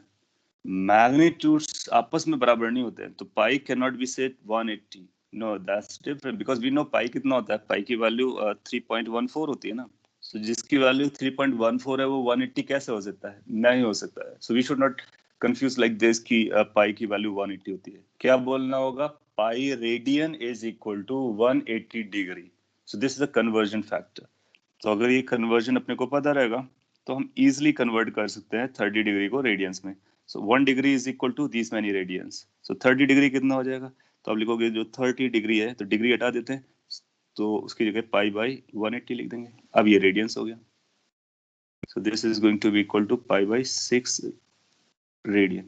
मैग्नीट्यूड्स आपस में बराबर नहीं होते हैं, तो pi can not be set 180। No, that's different, because we know pi कितना होता है। पाई की वैल्यू 3.14 होती है ना। सो जिसकी वैल्यू 3.14 है वो 180 कैसे हो सकता है? नहीं हो सकता है। So we should not confuse like this कि पाई की वैल्यू 180 होती है। क्या बोलना होगा? Pi radian is equal to 180 degree. So this is a conversion factor. तो अगर ये कन्वर्जन अपने को पता रहेगा तो हम इजिली कन्वर्ट कर सकते हैं 30 डिग्री को रेडियंस में। So 1 degree is equal to this many radians. So 30 degree कितना हो जाएगा? तो आप लिखोगे जो 30 डिग्री है, तो डिग्री हटा देते हैं, तो उसकी जगह पाई बाई 180 लिख देंगे। अब ये रेडियंस हो गया। So this is going to be equal to pi by 6 radian.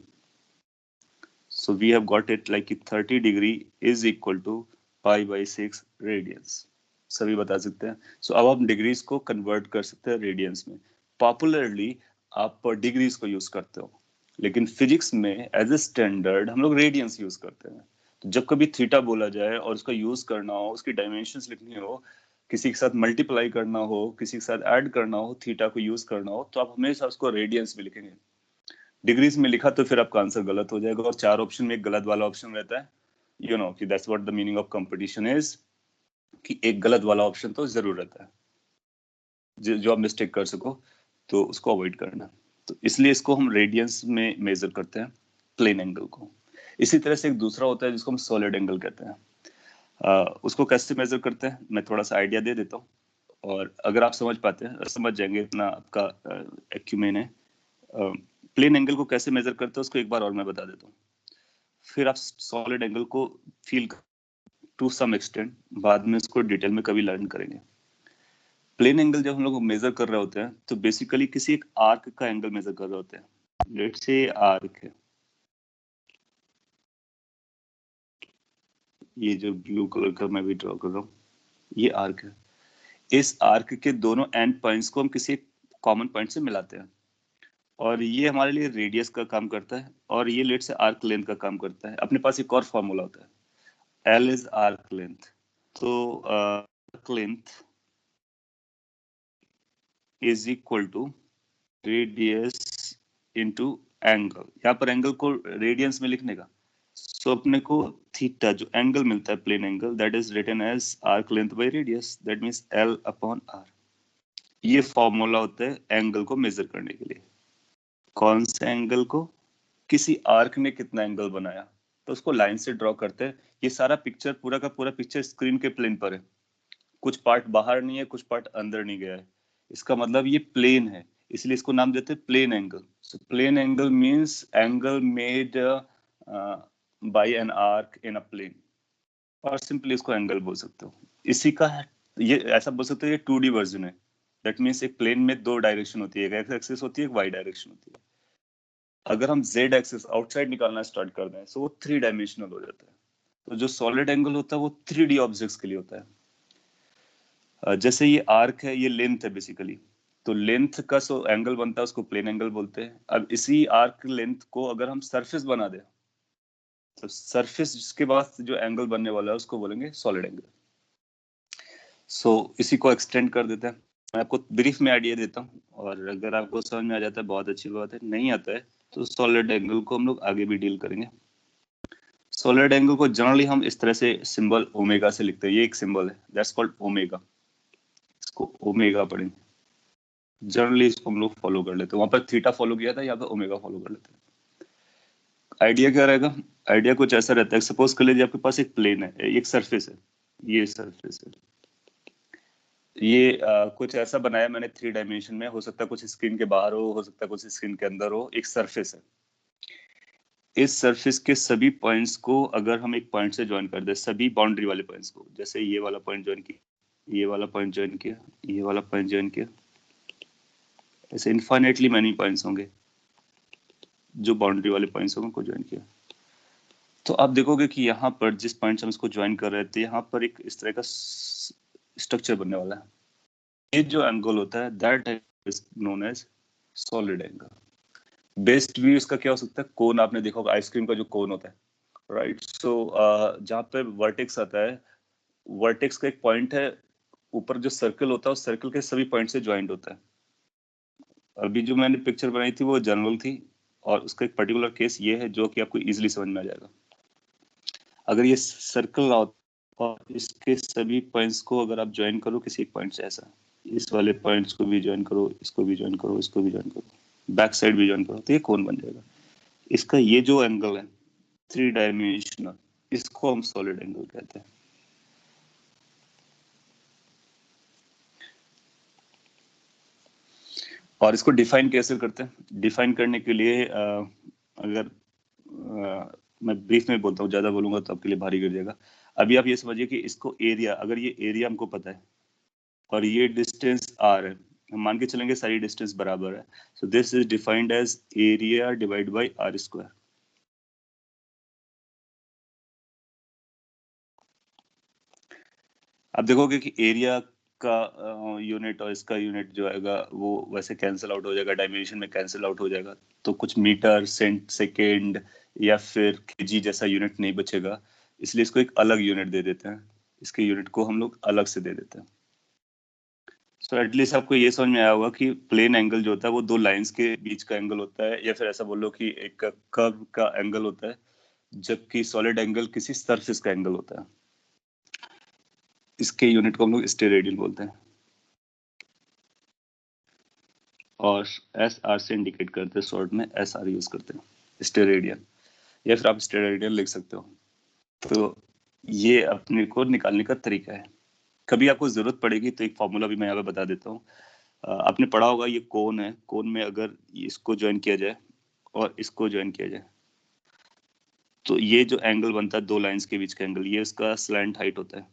So we have got it like 30 degree is equal to pi by 6 radians. सभी बता सकते हैं। So अब हम डिग्रीज को कन्वर्ट कर सकते हैं रेडियंस में। पॉपुलरली आप डिग्रीज को यूज करते हो, लेकिन फिजिक्स में एज ए स्टैंडर्ड हम लोग रेडियंस यूज करते हैं। तो जब कभी थीटा बोला जाए और उसका यूज करना हो, उसकी डायमेंशंस लिखनी हो, किसी के साथ मल्टीप्लाई करना हो, किसी के साथ ऐड करना हो, थीटा को यूज करना हो, तो आप हमेशा उसको रेडियंस में लिखेंगे। डिग्रीज में लिखा तो फिर आपका आंसर गलत हो जाएगा, और 4 ऑप्शन में एक गलत वाला ऑप्शन रहता है। यू नो कि that's what the meaning of competition is, कि एक गलत वाला ऑप्शन तो जरूर रहता है, जो आप मिस्टेक कर सको, तो उसको अवॉइड करना। तो इसलिए इसको हम रेडियंस में मेजर करते हैं, प्लेन एंगल को। इसी तरह से एक दूसरा होता है जिसको हम सॉलिड एंगल कहते हैं। उसको कैसे मेजर करते हैं मैं थोड़ा सा आइडिया दे देता हूँ, और अगर आप समझ पाते हैं, समझ जाएंगे, इतना आपका एक्यूमेन है। प्लेन एंगल को कैसे मेजर करते हैं उसको एक बार और मैं बता देता हूँ, फिर आप सॉलिड एंगल को फील टू सम एक्सटेंट बाद में इसको डिटेल में कभी लर्न करेंगे। प्लेन एंगल जब हम लोग मेजर कर रहे होते हैं तो बेसिकली किसी एक आर्क का एंगल मेजर कर रहे होते हैं। लेट्स से आर्क है, ये जो ब्लू कलर का मैं भी ड्रॉ कर रहा हूँ, ये आर्क है। इस आर्क के दोनों एंड पॉइंट्स को हम किसी कॉमन पॉइंट से मिलाते हैं, और ये हमारे लिए रेडियस का काम करता है, और ये लेट से आर्क लेंथ का काम करता है। अपने पास एक और फॉर्मूला होता है, एल इज आर्क लेंथ। तो arc length is equal to radius into angle. यहाँ पर एंगल को रेडियंस में लिखने का, सो अपने को थीटा जो एंगल मिलता है, plane angle, that is written as arc length by radius, that means L upon R. ये फॉर्मूला होता है एंगल को मेजर करने के लिए। कौन से एंगल को? किसी आर्क ने कितना एंगल बनाया, तो उसको लाइन से ड्रॉ करते हैं। ये सारा पिक्चर, पूरा का पूरा पिक्चर स्क्रीन के प्लेन पर है, कुछ पार्ट बाहर नहीं है, कुछ पार्ट अंदर नहीं गया है। इसका मतलब ये प्लेन है, इसलिए इसको नाम देते हैं plane angle. So plane angle means angle made by an arc in a plane, और सिंपली इसको एंगल बोल सकते हो। इसी का ये ऐसा बोल सकते हो, ये 2D वर्जन है। दैट मींस एक प्लेन में दो डायरेक्शन होती है, एक एक्स एक्सिस होती है, एक वाई डायरेक्शन होती है। अगर हम जेड एक्सिस आउटसाइड निकालना स्टार्ट कर दें, तो वो 3 डायमेंशनल हो जाता है। तो जो सॉलिड एंगल होता है वो 3D ऑब्जेक्ट्स के लिए होता है। जैसे ये आर्क है, ये लेंथ है बेसिकली, तो लेंथ का सो एंगल बनता है, उसको प्लेन एंगल बोलते हैं। अब इसी आर्क लेंथ को अगर हम सरफेस बना दें, तो सरफेस के बाद जो एंगल बनने वाला है उसको बोलेंगे सॉलिड एंगल। सो इसी को एक्सटेंड कर देते हैं। मैं आपको ब्रीफ में आइडिया देता हूँ, और अगर आपको समझ में आ जाता है बहुत अच्छी बात है, नहीं आता है तो सॉलिड एंगल को हम लोग आगे भी डील करेंगे। सॉलिड एंगल को जनरली हम इस तरह से सिंबल ओमेगा से लिखते हैं। ये एक सिंबल है, दैट्स कॉल्ड ओमेगा। इसको ओमेगा पढ़ेंगे, जनरली इसको हम लोग फॉलो कर लेते हैं। वहां पर थीटा फॉलो किया था, यहाँ पे ओमेगा फॉलो कर लेते हैं। आइडिया क्या रहेगा? आइडिया कुछ ऐसा रहता है, सपोज कर लीजिए आपके पास एक प्लेन है, एक सरफेस है, ये सरफेस है। ये कुछ ऐसा बनाया मैंने 3 डायमेंशन में, हो सकता है कुछ स्क्रीन के बाहर हो सकता है कुछ स्क्रीन के अंदर हो। एक सरफेस है, इस सरफेस के सभी पॉइंट्स को अगर हम एक पॉइंट से ज्वाइन कर दे, सभी बाउंड्री वाले पॉइंट्स को, जैसे ये वाला पॉइंट ज्वाइन किया, ये वाला पॉइंट ज्वाइन किया, ये वाला पॉइंट ज्वाइन किया, ऐसे इनफाइनेटली मैनी पॉइंट्स होंगे जो बाउंड्री वाले पॉइंट्स होंगे उनको ज्वाइन किया। तो आप देखोगे कि यहाँ पर जिस पॉइंट से हम इसको ज्वाइन कर रहे थे, यहाँ पर एक इस तरह का स्ट्रक्चर बनने वाला है। ये जो एंगल होता है that is known as solid angle. Best view इसका क्या हो सकता है? कोन, आपने देखा होगा आइसक्रीम का जो कोन होता है, राइट? सो जहाँ पे वर्टेक्स आता है, वर्टेक्स का एक पॉइंट है, ऊपर जो सर्कल होता है उस सर्कल के सभी पॉइंट से ज्वाइंट होता है। अभी जो मैंने पिक्चर बनाई थी वो जनरल थी, और उसका एक पर्टिकुलर केस ये है जो कि आपको इजीली समझ में आ जाएगा। अगर ये सर्कल और इसके सभी पॉइंट्स को अगर आप ज्वाइन करो किसी एक पॉइंट से, ऐसा इस वाले पॉइंट्स को भी ज्वाइन करो, इसको भी ज्वाइन करो, इसको भी ज्वाइन करो, बैक साइड भी ज्वाइन करो, तो ये कोन बन जाएगा। इसका ये जो एंगल है 3 डायमेंशनल, इसको हम सॉलिड एंगल कहते हैं। और इसको डिफाइन कैसे करते हैं? डिफाइन करने के लिए अगर मैं ब्रीफ में बोलता हूँ, ज्यादा बोलूंगा तो आपके लिए भारी गिर जाएगा। अभी आप ये समझिए कि इसको एरिया, अगर ये एरिया हमको पता है और ये डिस्टेंस आर है, हम मान के चलेंगे सारी डिस्टेंस बराबर है, so this is defined as area divide by R square. आप देखोगे कि एरिया का यूनिट और इसका यूनिट जो आएगा वो वैसे कैंसिल आउट हो जाएगा, डायमेंशन में कैंसिल आउट हो जाएगा, तो कुछ मीटर, सेकेंड या फिर केजी जैसा यूनिट नहीं बचेगा। इसलिए इसको एक अलग यूनिट दे देते हैं, इसके यूनिट को हम लोग अलग से दे देते हैं। सो एटलीस्ट आपको ये समझ में आया होगा कि प्लेन एंगल जो होता है वो दो लाइंस के बीच का एंगल होता है, या फिर ऐसा बोलो कि एक कर्व का एंगल होता है, जबकि सॉलिड एंगल किसी सरफेस का एंगल होता है। इसके यूनिट को हम लोग स्टेरेडियन बोलते हैं, और एस आर से इंडिकेट करते हैं, शॉर्ट में एस आर यूज करते हैं, स्टेरेडियन, या फिर आप स्टेरेडियन लिख सकते हो। तो ये अपने को निकालने का तरीका है। कभी आपको जरूरत पड़ेगी तो एक फॉर्मूला भी मैं यहाँ पे बता देता हूँ। आपने पढ़ा होगा, ये कोन है, कोन में अगर इसको ज्वाइन किया जाए और इसको ज्वाइन किया जाए, तो ये जो एंगल बनता है दो लाइंस के बीच का एंगल, ये इसका स्लैंट हाइट होता है।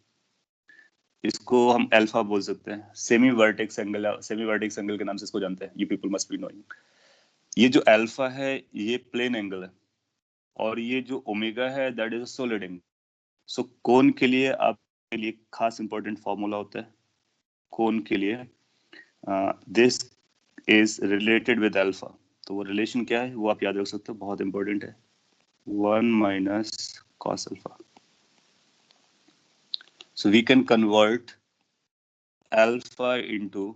इसको हम अल्फा बोल सकते हैं। Semi vertex angle, semi vertex angle के नाम से इसको जानते हैं, you people must be knowing. ये जो अल्फा है ये प्लेन एंगल है, और ये जो ओमेगा है that is a solid angle. So cone के लिए आप के लिए खास इंपॉर्टेंट फॉर्मूला होता है कोन के लिए, this is related with alpha. तो वो रिलेशन क्या है वो आप याद रख सकते हो, बहुत इंपॉर्टेंट है, 1 minus cos alpha. So we can convert alpha into,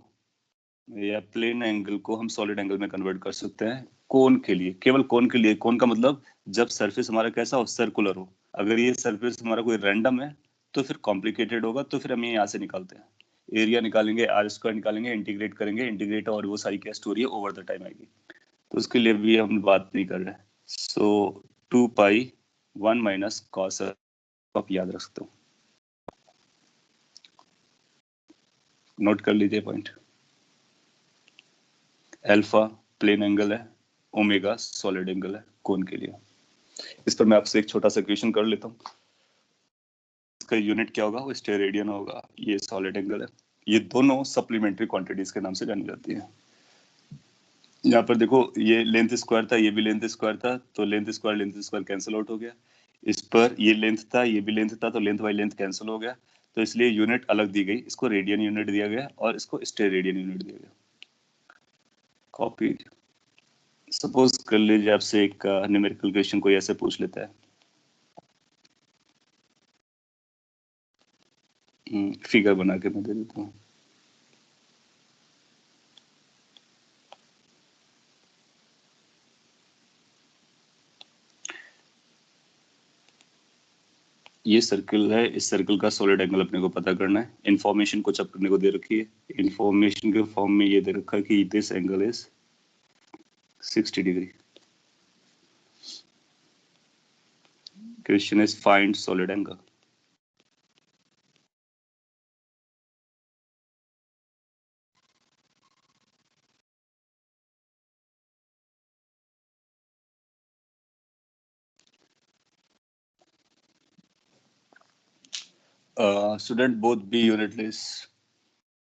या प्लेन एंगल को हम सॉलिड एंगल में कन्वर्ट कर सकते हैं कोन के लिए, केवल कोन के लिए। कोन का मतलब जब सरफेस हमारा कैसा हो, सर्कुलर हो। अगर ये सरफेस हमारा कोई रैंडम है तो फिर कॉम्प्लिकेटेड होगा, तो फिर हम ये यहाँ से निकालते हैं, एरिया निकालेंगे, आर स्क्वायर निकालेंगे, इंटीग्रेट करेंगे, इंटीग्रेट और वो सारी क्या स्टोरी है ओवर द टाइम आएगी, तो उसके लिए भी हम बात नहीं कर रहे। सो 2 पाई 1 माइनस कॉस, आप याद रख सकते हो, नोट कर लीजिए पॉइंट। अल्फा प्लेन एंगल है, ओमेगा सॉलिड एंगल है कोन के लिए। इस पर मैं आपसे एक छोटा सा क्वेश्चन कर लेता हूँ। इसका यूनिट क्या होगा, वो स्टेरेडियन होगा। ये सॉलिड एंगल है, ये दोनों सप्लीमेंट्री क्वांटिटीज के नाम से जानी जाती है। यहाँ पर देखो ये लेंथ स्क्वायर था, ये भी लेंथ स्क्वायर था, तो लेंथ स्क्वायर कैंसिल आउट हो गया। इस पर ये लेंथ था, ये भी लेंथ था, तो लेंथ बाई लेंथ कैंसिल हो गया, तो इसलिए यूनिट अलग दी गई, इसको रेडियन यूनिट दिया गया और इसको स्टेरेडियन यूनिट दिया गया। कॉपी। सपोज कर लीजिए आपसे एक न्यूमेरिकल क्वेश्चन कोई ऐसे पूछ लेता है, फिगर बना के मैं दे देता हूँ। ये सर्कल है, इस सर्कल का सॉलिड एंगल अपने को पता करना है। इंफॉर्मेशन कुछ अपने को दे रखी है, इंफॉर्मेशन के फॉर्म में ये दे रखा है कि this angle is 60 degree. Question is find solid angle. Student both be unitless.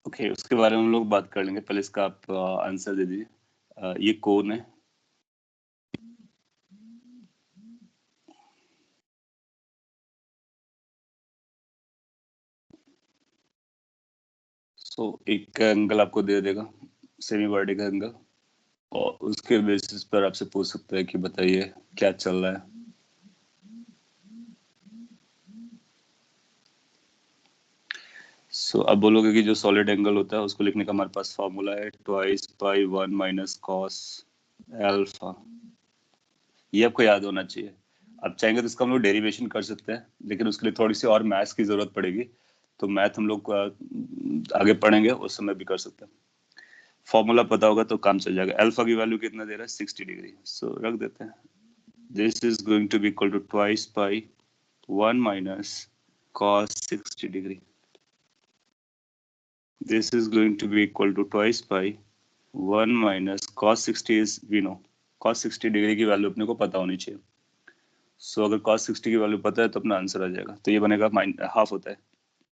Okay, उसके बारे में हम लोग बात कर लेंगे, पहले इसका आप आंसर दे दीजिए। ये कोन है, सो एक एंगल आपको दे देगा सेमी वर्टिकल एंगल, और उसके बेसिस पर आपसे पूछ सकता है कि बताइए क्या चल रहा है। सो अब बोलोगे कि जो सॉलिड एंगल होता है उसको लिखने का हमारे पास फॉर्मूला है twice pi 1 minus cos alpha. ये आपको याद होना चाहिए। अब चाहेंगे तो इसका हम लोग डेरिवेशन कर सकते हैं, लेकिन उसके लिए थोड़ी सी और मैथ्स की जरूरत पड़ेगी, तो मैथ हम लोग आगे पढ़ेंगे उस समय भी कर सकते हैं। फॉर्मूला पता होगा तो काम चल जाएगा। अल्फा की वैल्यू कितना दे रहा है, 60 डिग्री, सो रख देते हैं। This is going to be equal to twice pi 1 minus cos 60 degree. This is going to be equal to twice pi 1 minus cos 60 is we know cos 60 degree की value अपने को पता होनी चाहिए। सो अगर cos 60 की वैल्यू पता है तो अपना आंसर आ जाएगा, तो ये बनेगा हाफ होता है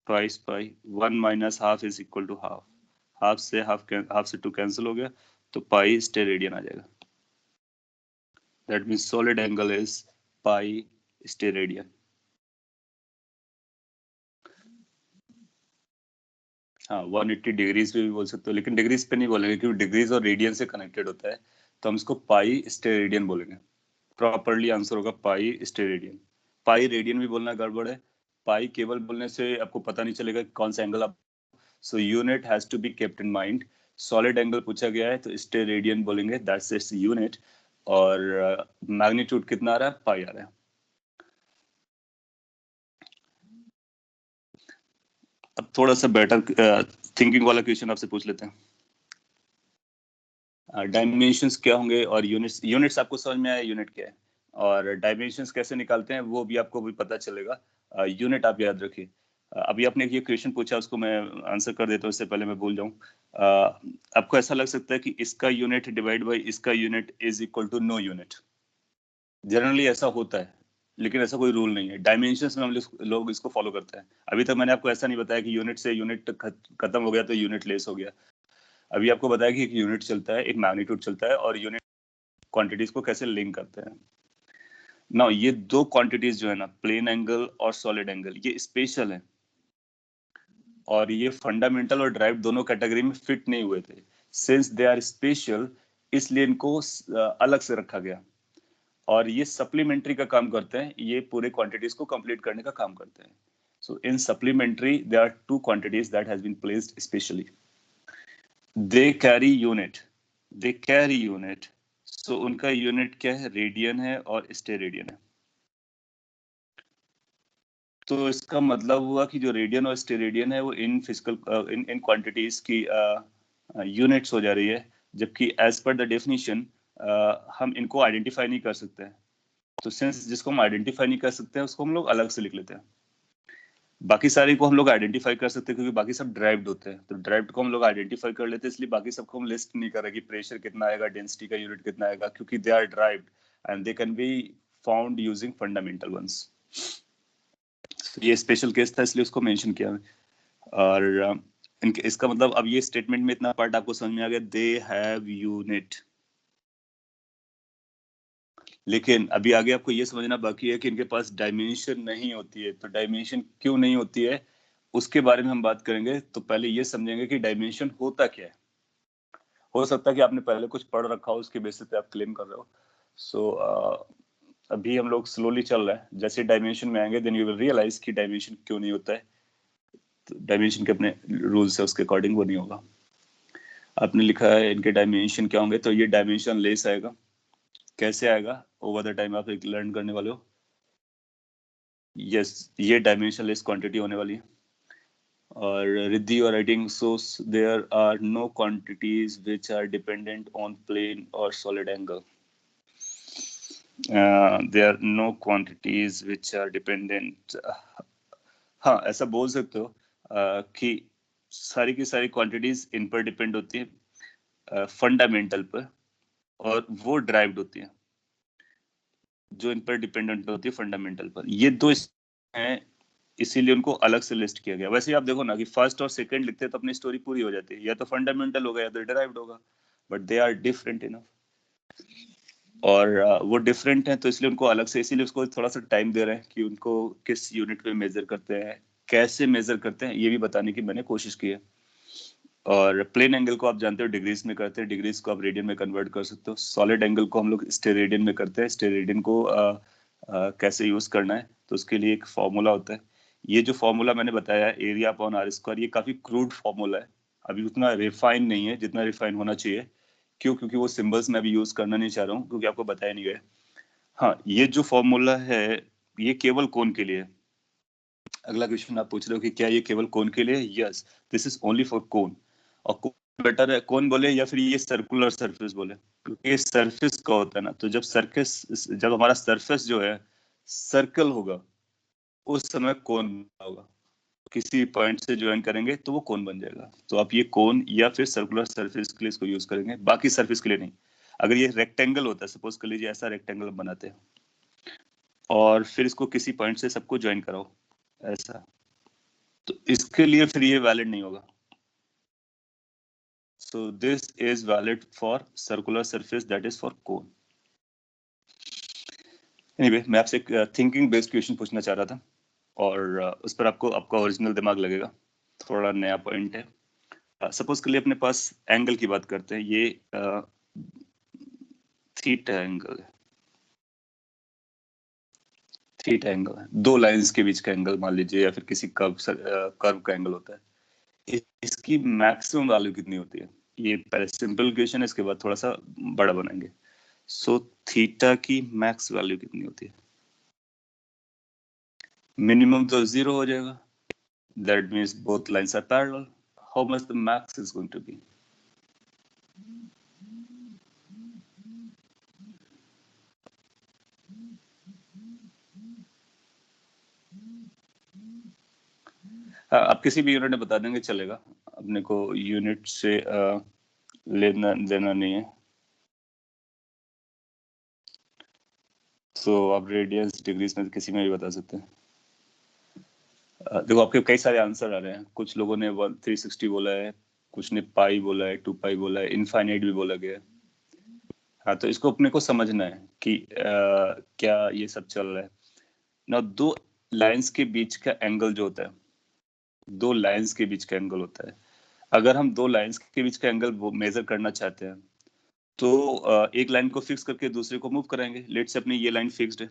twice pi 1 minus half is equal to half, half से 2 कैंसिल हो गया, तो पाई स्टेरेडियन आ जाएगा। That means solid angle is pi steradian. हाँ 180 डिग्रीज पे भी बोल सकते हो, लेकिन डिग्रीज पे नहीं बोलेंगे क्योंकि डिग्रीज और रेडियन से कनेक्टेड होता है, तो हम इसको पाई स्टेरेडियन बोलेंगे। प्रॉपरली आंसर होगा पाई स्टेरेडियन। पाई रेडियन भी बोलना गड़बड़ है, पाई केवल बोलने से आपको पता नहीं चलेगा कि कौन सा एंगल आप, so unit has to be kept in mind. Solid angle पूछा गया है तो स्टेरेडियन बोलेंगे, दैट्स इट्स यूनिट। और मैग्नीट्यूड कितना आ रहा है, पाई आ रहा है। अब थोड़ा सा बेटर थिंकिंग वाला क्वेश्चन आपसे पूछ लेते हैं। डायमेंशंस क्या होंगे और यूनिट्स, यूनिट्स आपको समझ में आया यूनिट क्या है, और डायमेंशंस कैसे निकालते हैं वो भी आपको भी पता चलेगा। यूनिट आप याद रखिए। अभी आपने ये क्वेश्चन पूछा उसको मैं आंसर कर देता हूँ, इससे पहले मैं भूल जाऊँ। आपको ऐसा लग सकता है कि इसका यूनिट डिवाइड बाई इसका unit is equal to no unit. Generally ऐसा होता है, लेकिन ऐसा कोई रूल नहीं है। डायमेंशंस में हम लोग इसको फॉलो करते हैं। अभी तक मैंने आपको ऐसा नहीं बताया कि यूनिट से यूनिट खत्म हो गया तो यूनिट लेस हो गया। अभी आपको बताया कि एक यूनिट चलता है, एक मैग्नीट्यूड चलता है, और यूनिट क्वांटिटीज को कैसे लिंक करते हैं। ना ये दो क्वांटिटीज जो है ना, प्लेन एंगल और सॉलिड एंगल, ये स्पेशल है। और ये फंडामेंटल और ड्राइव दोनों कैटेगरी में फिट नहीं हुए थे। सिंस दे आर स्पेशल, इसलिए इनको अलग से रखा गया, और ये सप्लीमेंट्री का काम करते हैं, ये पूरे क्वांटिटीज को कंप्लीट करने का काम करते हैं। So in supplementary there are two quantities that has been placed specially. They carry unit. So उनका यूनिट क्या है? रेडियन है और स्टेरेडियन है। तो इसका मतलब हुआ कि जो रेडियन और स्टेरेडियन है वो इन फिजिकल इन क्वांटिटीज की यूनिट्स हो जा रही है, जबकि एज पर द डेफिनेशन हम इनको आइडेंटिफाई नहीं कर सकते हैं। तो सिंस जिसको हम आइडेंटिफाई नहीं कर सकते हैं उसको हम लोग अलग से लिख लेते हैं। बाकी सारे को हम लोग आइडेंटिफाई कर सकते हैं क्योंकि बाकी सब ड्राइव्ड होते हैं, तो ड्राइव्ड को हम लोग आइडेंटिफाई कर लेते हैं, इसलिए बाकी सबको हम लिस्ट नहीं कर रहे कि प्रेशर कितना आएगा, डेंसिटी का यूनिट कितना आएगा, क्योंकि they are derived and they can be found using fundamental ones. ये स्पेशल केस था इसलिए उसको मेंशन किया। और इनके इसका मतलब अब ये स्टेटमेंट में इतना पार्ट आपको समझ में आ गया, दे हैव यूनिट। लेकिन अभी आगे आपको ये समझना बाकी है कि इनके पास डायमेंशन नहीं होती है। तो डायमेंशन क्यों नहीं होती है उसके बारे में हम बात करेंगे। तो पहले ये समझेंगे कि डायमेंशन होता क्या है। हो सकता है कि आपने पहले कुछ पढ़ रखा हो, उसके बेसिस पे आप क्लेम कर रहे हो। सो अभी हम लोग स्लोली चल रहे हैं, जैसे डायमेंशन में आएंगे देन यू विल रियलाइज कि डायमेंशन क्यों नहीं होता है। तो डायमेंशन के अपने रूल्स है, उसके अकॉर्डिंग वो नहीं होगा। आपने लिखा है इनके डायमेंशन क्या होंगे, तो ये डायमेंशन लेस आएगा। कैसे आएगा? ओवर द टाइम आप एक लर्न करने वाले हो। यस, ये डायमेंशन लेस क्वांटिटी होने वाली है। और रिद्धि और writing, so there are no quantities which are dependent on plane और solid angle. There are no quantities which are dependent, हाँ ऐसा बोल सकते हो कि सारी की सारी क्वांटिटीज इन पर डिपेंड होती है फंडामेंटल पर, और वो ड्राइव्ड होती है जो इन पर डिपेंडेंट होती है फंडामेंटल पर। ये दो हैं, इसीलिए उनको अलग से लिस्ट किया गया। वैसे आप देखो ना कि फर्स्ट और सेकंड लिखते तो अपनी स्टोरी पूरी हो जाती है, या तो फंडामेंटल होगा या तो डिराइव्ड होगा, but they are different enough. और वो डिफरेंट है तो इसलिए उनको अलग से, इसीलिए उसको थोड़ा सा टाइम दे रहे हैं कि उनको किस यूनिट पे मेजर करते हैं, कैसे मेजर करते हैं, ये भी बताने की मैंने कोशिश की है। और प्लेन एंगल को आप जानते हो डिग्रीज में करते हैं, डिग्रीज को आप रेडियन में कन्वर्ट कर सकते हो। सॉलिड एंगल को हम लोग स्टेरेडियन में करते हैं, स्टेरेडियन को कैसे यूज करना है तो उसके लिए एक फॉर्मूला होता है। ये जो फॉर्मूला मैंने बताया है एरिया अपॉन आर स्क्वायर, ये काफी क्रूड फॉर्मूला है, अभी उतना रिफाइन नहीं है जितना रिफाइन होना चाहिए। क्यों? क्योंकि वो सिंबल्स मैं अभी यूज करना नहीं चाह रहा हूँ क्योंकि आपको बताया नहीं गया। हाँ, ये जो फॉर्मूला है ये केवल कोन के लिए। अगला क्वेश्चन आप पूछ रहे हो कि क्या ये केवल कोन के लिए? Yes, this is only for cone. और कोन बेटर है, कोन बोले या फिर ये सर्कुलर सरफेस बोले, क्योंकि ये सरफेस का होता है ना। तो जब हमारा सरफेस जो है सर्कल होगा उस समय कोन होगा, किसी पॉइंट से ज्वाइन करेंगे तो वो कोन बन जाएगा। तो आप ये कोन या फिर सर्कुलर सरफेस के लिए इसको यूज करेंगे, बाकी सरफेस के लिए नहीं। अगर ये रेक्टेंगल होता है, सपोज कर लीजिए ऐसा रेक्टेंगल बनाते हैं और फिर इसको किसी पॉइंट से सबको ज्वाइन कराओ ऐसा, तो इसके लिए फिर ये वैलिड नहीं होगा। So this is valid for circular surface, that is for cone. Anyway, मैं आपसे एक थिंकिंग बेस्ड क्वेश्चन पूछना चाह रहा था और उस पर आपका ओरिजिनल दिमाग लगेगा। थोड़ा नया पॉइंट है। सपोज के लिए अपने पास एंगल की बात करते हैं, ये थीटा एंगल है। थीटा एंगल है दो लाइंस के बीच का एंगल मान लीजिए, या फिर किसी कर्व का एंगल होता है। इसकी मैक्सिमम वैल्यू कितनी होती है? ये पहले सिंपल क्वेश्चन है, इसके बाद थोड़ा सा बड़ा बनाएंगे। सो थीटा की मैक्स वैल्यू कितनी होती है? मिनिमम तो 0 हो जाएगा, that means both lines are parallel. How much the max is going to be? आप किसी भी यूनिट में बता देंगे चलेगा, अपने को यूनिट से लेना देना नहीं है। तो आप रेडियंस डिग्रीज में किसी में भी बता सकते हैं। देखो आपके कई सारे आंसर आ रहे हैं, कुछ लोगों ने 360 बोला है, कुछ ने पाई बोला है, 2 पाई बोला है, इनफाइनाइट भी बोला गया है। हाँ, तो इसको अपने को समझना है कि क्या ये सब चल रहा है ना। दो लाइंस के बीच का एंगल जो होता है दो लाइंस के बीच का एंगल होता है। अगर हम दो लाइंस के बीच का एंगल मेजर करना चाहते हैं तो एक लाइन को फिक्स करके दूसरे को मूव कराएंगे। लेट्स से अपनी ये लाइन फिक्स्ड है,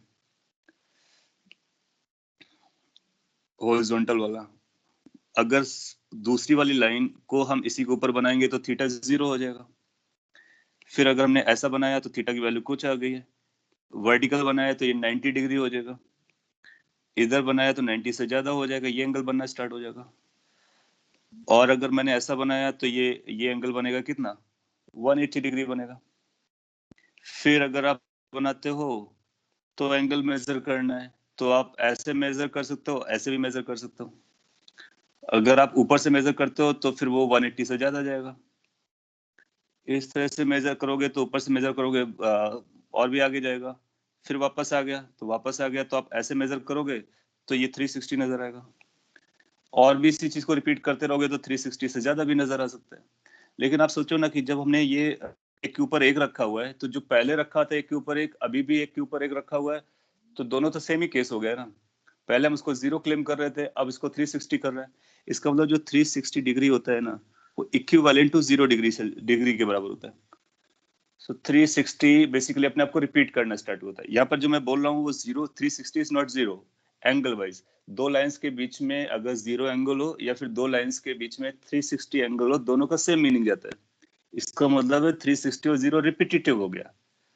हॉरिजॉन्टल वाला। अगर दूसरी वाली लाइन को हम इसी के ऊपर बनाएंगे तो थीटा 0 हो जाएगा। फिर अगर हमने ऐसा बनाया तो थीटा की वैल्यू कुछ आ गई है। वर्टिकल बनाया तो ये 90 डिग्री हो जाएगा। इधर बनाया तो 90 से ज्यादा हो जाएगा, ये एंगल बनना स्टार्ट हो जाएगा। और अगर मैंने ऐसा बनाया तो ये एंगल बनेगा कितना, 180 डिग्री बनेगा। फिर अगर आप बनाते हो तो एंगल मेजर करना है तो आप ऐसे मेजर कर सकते हो, ऐसे भी मेजर कर सकते हो। अगर आप ऊपर से मेजर करते हो तो फिर वो 180 से ज्यादा जाएगा। इस तरह से मेजर करोगे तो ऊपर से मेजर करोगे और भी आगे जाएगा। फिर वापस आ गया तो वापस आ गया, तो आप ऐसे मेजर करोगे तो ये 360 नजर आएगा। और भी इसी चीज को रिपीट करते रहोगे तो 360 से ज्यादा भी नजर आ सकता है। लेकिन आप सोचो ना कि जब हमने ये एक के ऊपर एक रखा हुआ है, तो जो पहले रखा था एक के ऊपर एक, अभी भी एक के ऊपर एक रखा हुआ है, तो दोनों तो सेम ही केस हो गया ना। पहले हम उसको 0 क्लेम कर रहे थे, अब इसको 360 कर रहे हैं। इसका मतलब जो 360 डिग्री होता है ना, वो इक्विवेलेंट टू 0 डिग्री के बराबर होता है। सो 360 बेसिकली अपने आप को रिपीट करना स्टार्ट होता है। यहाँ पर जो मैं बोल रहा हूँ वो 360 इज नॉट 0 एंगल वाइज। दो लाइंस के बीच में अगर 0 एंगल हो या फिर दो लाइंस के बीच में 360 एंगल हो, दोनों का सेम मीनिंग जाता है। इसका मतलब है 360 और 0 रिपीटेटिव हो गया,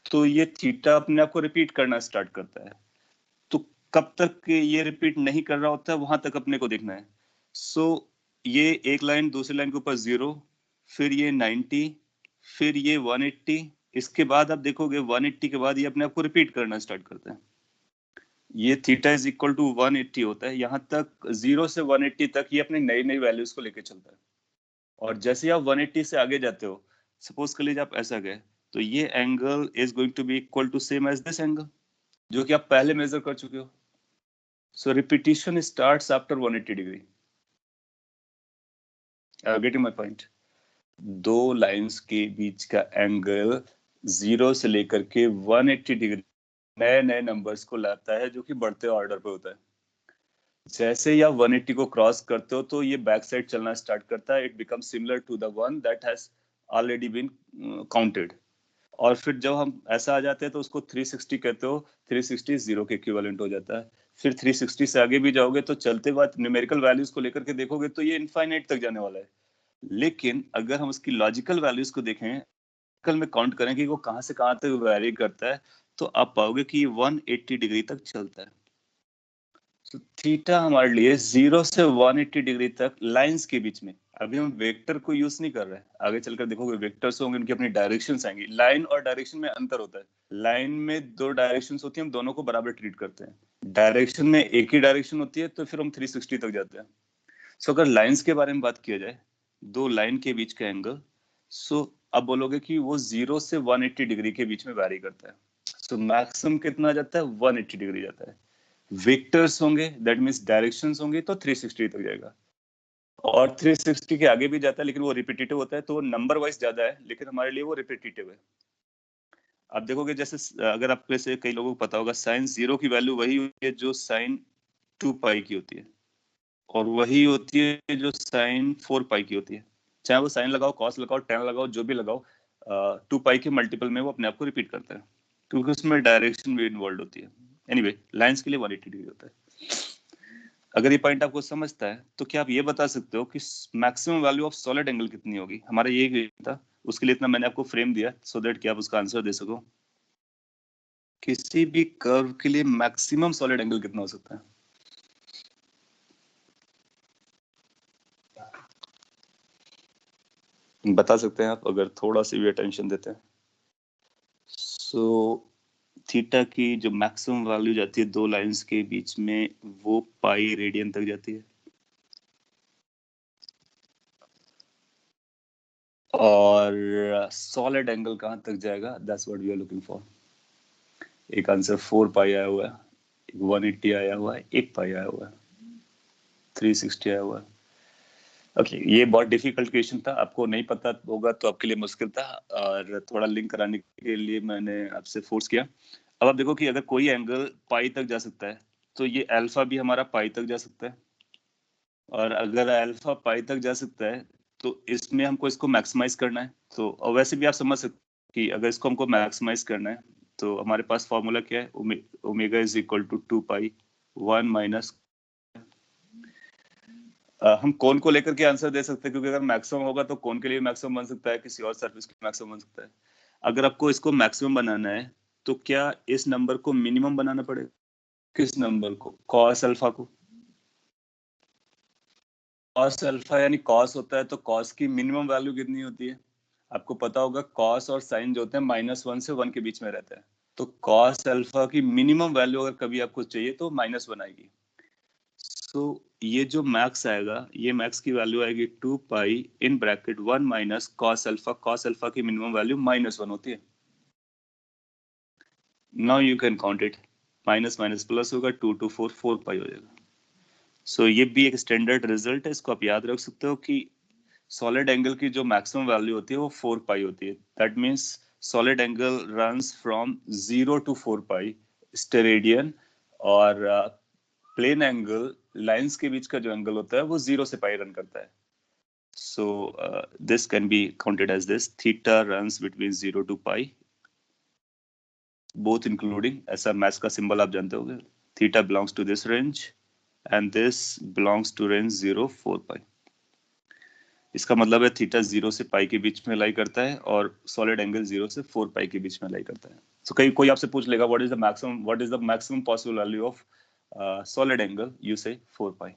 तो ये थीटा अपने आप को रिपीट करना स्टार्ट करता है। तो कब तक ये रिपीट नहीं कर रहा होता है वहां तक अपने को देखना है। सो ये एक लाइन दूसरी लाइन के ऊपर 0, फिर ये 90, फिर ये 180। इसके बाद आप देखोगे 180 के बाद ये अपने आप को रिपीट करना स्टार्ट करता है। ये थीटा इज इक्वल टू 180 होता है। यहाँ तक 0 से 180 तक ये अपनी नई नई वैल्यूज को लेके चलता है। और जैसे ही आप 180 से आगे जाते हो, सपोज कर लीजिए आप ऐसा गए, तो ये angle is going to be equal to same as this angle, जो कि आप पहले मेजर कर चुके हो। So repetition starts after 180 degree. Getting my point? दो लाइंस के बीच का एंगल 0 से लेकर के 180 डिग्री नए नए नंबर्स को लाता है, जो कि बढ़ते ऑर्डर पे होता है। जैसे ही आप 180 को क्रॉस करते हो तो ये बैक साइड चलना स्टार्ट करता है। It become similar to the one that has already been counted. और फिर जब हम ऐसा आ जाते हैं तो उसको 360 कहते हो। 360 0 के इक्विवेलेंट हो जाता है। फिर 360 से आगे भी जाओगे तो चलते बाद न्यूमेरिकल वैल्यूज को लेकर के देखोगे तो ये इनफाइनाइट तक जाने वाला है। लेकिन अगर हम उसकी लॉजिकल वैल्यूज को देखें, कल में काउंट करें कि वो कहाँ से कहाँ तक वैरी करता है, तो आप पाओगे कि 180 डिग्री तक चलता है। तो थीटा हमारे लिए 0 से 180 डिग्री तक लाइंस के बीच में। अभी हम वेक्टर को यूज नहीं कर रहे हैं, आगे चलकर देखोगे वेक्टर्स होंगे, उनकी अपनी डायरेक्शंस आएंगी। लाइन और डायरेक्शन में अंतर होता है। लाइन में दो डायरेक्शंस होती है, हम दोनों को बराबर ट्रीट करते हैं। डायरेक्शन में एक ही डायरेक्शन होती है तो फिर हम 360 तक जाते हैं। सो अगर लाइंस के बारे में बात किया जाए, दो लाइन के बीच का एंगल, सो अब बोलोगे कि वो 0 से 180 डिग्री के बीच में वैरी करता है। सो मैक्सिमम कितना जाता है, 180 डिग्री जाता है। वेक्टर्स होंगे, दैट मींस डायरेक्शंस होंगे, तो 360 तक जाएगा। और 360 के आगे भी जाता है, लेकिन वो रिपीटेटिव होता है, तो नंबर वाइज ज्यादा है, लेकिन हमारे लिए वो रिपीटेटिव है। आप देखोगे जैसे अगर आप में से कई लोगों को पता होगा, साइन 0 की वैल्यू वही होती है जो साइन 2 पाई की होती है, और वही होती है जो साइन 4 पाई की होती है। चाहे वो साइन लगाओ, कॉस लगाओ, टेन लगाओ, जो भी लगाओ, 2 पाई के मल्टीपल में वो अपने आप को रिपीट करता है, क्योंकि उसमें डायरेक्शन भी इन्वॉल्व होती है। एनीवे, लाइंस के लिए 180 डिग्री होता है। अगर ये पॉइंट आपको समझता है तो क्या आप ये बता सकते हो कि maximum value of solid angle कितनी होगी? हमारा ये था, उसके लिए इतना मैंने आपको फ्रेम दिया सो दैट कि आप उसका आंसर दे सको। किसी भी कर्व के लिए मैक्सिमम सॉलिड एंगल कितना हो सकता है? बता सकते हैं आप अगर थोड़ा सी भी अटेंशन देते हैं। सो थीटा की जो मैक्सिमम वैल्यू जाती है दो लाइंस के बीच में, वो पाई रेडियन तक जाती है। और सॉलिड एंगल कहां तक जाएगा, that's what we are looking for. एक आंसर 4 पाई आया हुआ है, एक 180 आया हुआ है, एक पाई आया हुआ है, 360 आया हुआ है। ओके, ये बहुत डिफिकल्ट क्वेश्चन था, आपको नहीं पता होगा तो आपके लिए मुश्किल था, और थोड़ा लिंक कराने के लिए मैंने आपसे फोर्स किया। अब आप देखो कि अगर कोई एंगल पाई तक जा सकता है, तो ये अल्फा भी हमारा पाई तक जा सकता है। और अगर अल्फा पाई तक जा सकता है तो इसमें हमको इसको मैक्सिमाइज करना है। तो और वैसे भी आप समझ सकते हैं कि अगर इसको हमको मैक्सिमाइज करना है तो हमारे पास फॉर्मूला क्या है, omega is equal to 2 pi 1 minus. हम कोन को लेकर के आंसर दे सकते हैं, क्योंकि अगर मैक्सिमम होगा तो कोन के लिए मैक्सिमम बन सकता है, किसी और सरफेस के मैक्सिमम बन सकता है। अगर आपको इसको मैक्सिमम बनाना है तो क्या इस नंबर को मिनिमम बनाना पड़ेगा? किस नंबर को? कॉस अल्फा को। कॉस अल्फा यानी कॉस होता है तो कॉस की मिनिमम वैल्यू कितनी होती है? आपको पता होगा कॉस और साइन जो होते हैं -1 से 1 के बीच में रहता है। तो कॉस अल्फा की मिनिमम वैल्यू अगर कभी आपको चाहिए तो -1 आएगी। सो ये जो मैक्स आएगा, ये मैक्स की वैल्यू आएगी 2 pi in bracket 1 minus cos alpha. Cos alpha की मिनिमम वैल्यू -1 होती है। Now you can count it, minus minus plus होगा, 2 to 4 4 पाई हो जाएगा। सो ये भी एक स्टैंडर्ड रिजल्ट है, इसको आप याद रख सकते हो कि सॉलिड एंगल की जो मैक्सिमम वैल्यू होती है वो 4 पाई होती है। That means solid angle runs from 0 to 4 pi steradian, और प्लेन एंगल लाइंस के बीच का जो एंगल होता है वो 0 से पाई रन करता है। So this can be counted as this: theta runs between 0 to pi, both including, ऐसा मैथ्स का सिंबल आप जानते होंगे, theta belongs to this range and this belongs to range 0 4 pi। इसका मतलब है थीटा 0 से पाई के बीच में लाई करता है और सॉलिड एंगल 0 से 4 पाई के बीच में लाई करता है। सो कोई आपसे पूछ लेगा what is the maximum possible value of solid angle, you say 4 pi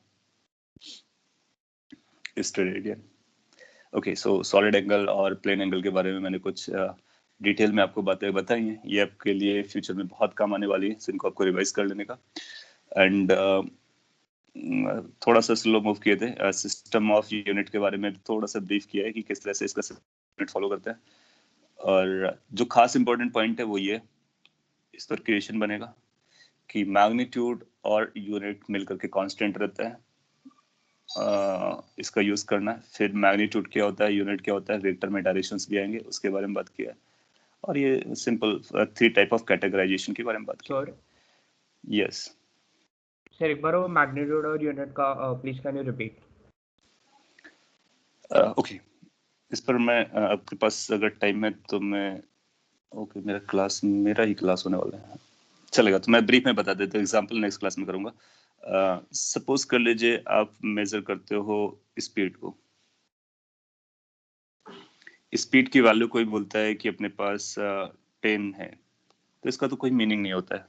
steradian. Okay, so solid angle और प्लेन एंगल के बारे में मैंने कुछ डिटेल में आपको बातें बताई हैं। ये आपके लिए फ्यूचर में बहुत काम आने वाली है, इनको आपको रिवाइज कर लेने का। एंड थोड़ा सा स्लो मूव किए थे, सिस्टम ऑफ यूनिट के बारे में थोड़ा सा ब्रीफ किया है कि किस तरह से इसका यूनिट फॉलो करते हैं। और जो खास इंपॉर्टेंट पॉइंट है वो ये, इस पर क्वेश्चन बनेगा कि मैग्नीट्यूड और यूनिट मिलकर के कांस्टेंट रहता है, इसका यूज करना है। फिर मैग्नीट्यूड क्या होता है, यूनिट क्या होता है, वेक्टर में डायरेक्शंस भी आएंगे, उसके बारे में बात किया है। और ये सिंपल 3 टाइप ऑफ कैटेगराइजेशन के बारे में बात की। यस सर, एक बार वो मैग्नीट्यूड और यूनिट का please can you repeat? Okay, इस पर मैं आपके पास अगर टाइम है तो मैं, ओके मेरा ही क्लास होने वाला है, चलेगा तो मैं ब्रीफ में बता देता हूँ, एग्जांपल नेक्स्ट क्लास में करूंगा। सपोज कर लीजिए आप मेजर करते हो स्पीड को। स्पीड की वैल्यू कोई बोलता है कि अपने पास 10 है, तो इसका तो कोई मीनिंग नहीं होता है।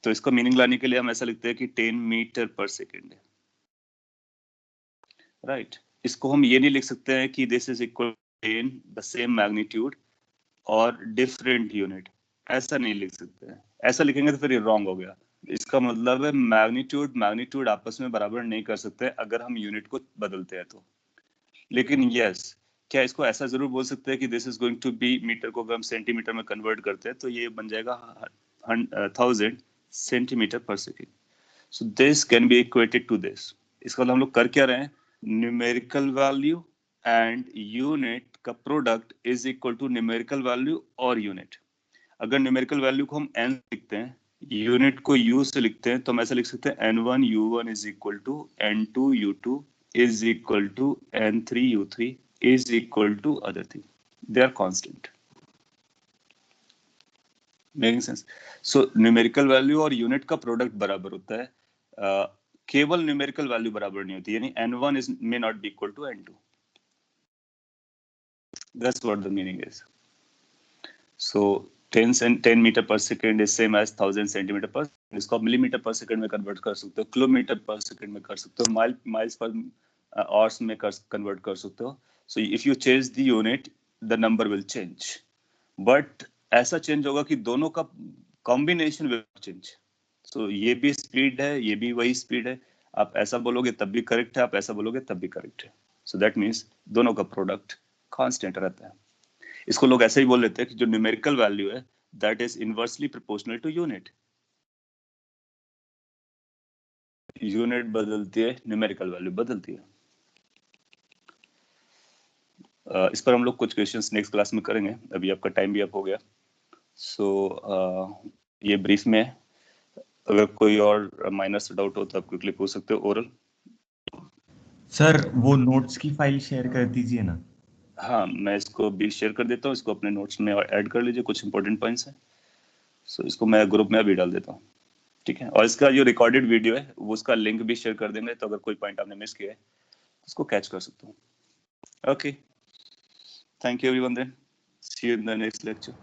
तो इसका मीनिंग लाने के लिए हम ऐसा लिखते हैं कि 10 मीटर पर सेकेंड है, राइट। इसको हम ये नहीं लिख सकते हैं कि this is equal 10 the same magnitude और डिफरेंट यूनिट, ऐसा नहीं लिख सकते हैं। ऐसा लिखेंगे तो फिर ये रॉन्ग हो गया। इसका मतलब है मैग्नीट्यूड आपस में बराबर नहीं कर सकते अगर हम यूनिट को बदलते हैं तो। लेकिन यस, क्या इसको ऐसा जरूर बोल सकते हैं कि this is going to be, metre को अगर हम सेंटीमीटर में कन्वर्ट करते हैं तो ये बन जाएगा 1000 सेंटीमीटर पर second. So this can be equated to this. इसका मतलब हम लोग कर क्या रहे हैं, न्यूमेरिकल वैल्यू एंड यूनिट का product is equal to numerical value और यूनिट। अगर न्यूमेरिकल वैल्यू को हम n लिखते हैं, यूनिट को u से लिखते हैं, तो हम ऐसा लिख सकते हैं n1 u1 is equal to n2 u2 is equal to n3 u3 is equal to other thing, they are constant. Making sense? So numerical value और यूनिट का प्रोडक्ट बराबर होता है, केवल न्यूमेरिकल वैल्यू बराबर नहीं होती, यानी n1 is may not be equal to n2। That's what the meaning is. So 10 metre per second is same as 1000 centimetre per. इसको आप मिलीमीटर पर सेकेंड में कन्वर्ट कर सकते हो, किलोमीटर पर सेकेंड में कर सकते हो, माइल्स पर आवर्स में कन्वर्ट कर सकते हो। So if you change the unit the number will change, but ऐसा चेंज होगा कि दोनों का कॉम्बिनेशन विल चेंज। सो ये भी स्पीड है, ये भी वही स्पीड है, आप ऐसा बोलोगे तब भी करेक्ट है, आप ऐसा बोलोगे तब भी करेक्ट है। सो दैट मीन्स दोनों का प्रोडक्ट कांस्टेंट रहता है। इसको लोग ऐसे ही बोल लेते हैं कि जो न्यूमेरिकल वैल्यू है that is inversely proportional to unit. Unit बदलती है, न्यूमेरिकल वैल्यू बदलती है। इस पर हम लोग कुछ क्वेश्चंस नेक्स्ट क्लास में करेंगे, अभी आपका टाइम भी अप हो गया। सो ये ब्रीफ में है। अगर कोई और माइनर डाउट हो तो आप क्विकली पूछ सकते हो ओरल। सर वो नोट्स की फाइल शेयर कर दीजिए ना। हाँ, मैं इसको भी शेयर कर देता हूँ, इसको अपने नोट्स में ऐड कर लीजिए, कुछ इंपॉर्टेंट पॉइंट्स हैं। सो इसको मैं ग्रुप में अभी डाल देता हूँ, ठीक है। और इसका जो रिकॉर्डेड वीडियो है वो उसका लिंक भी शेयर कर देंगे, तो अगर कोई पॉइंट आपने मिस किया है तो उसको कैच कर सकते हो। Okay, thank you everyone, then see you in the next lecture.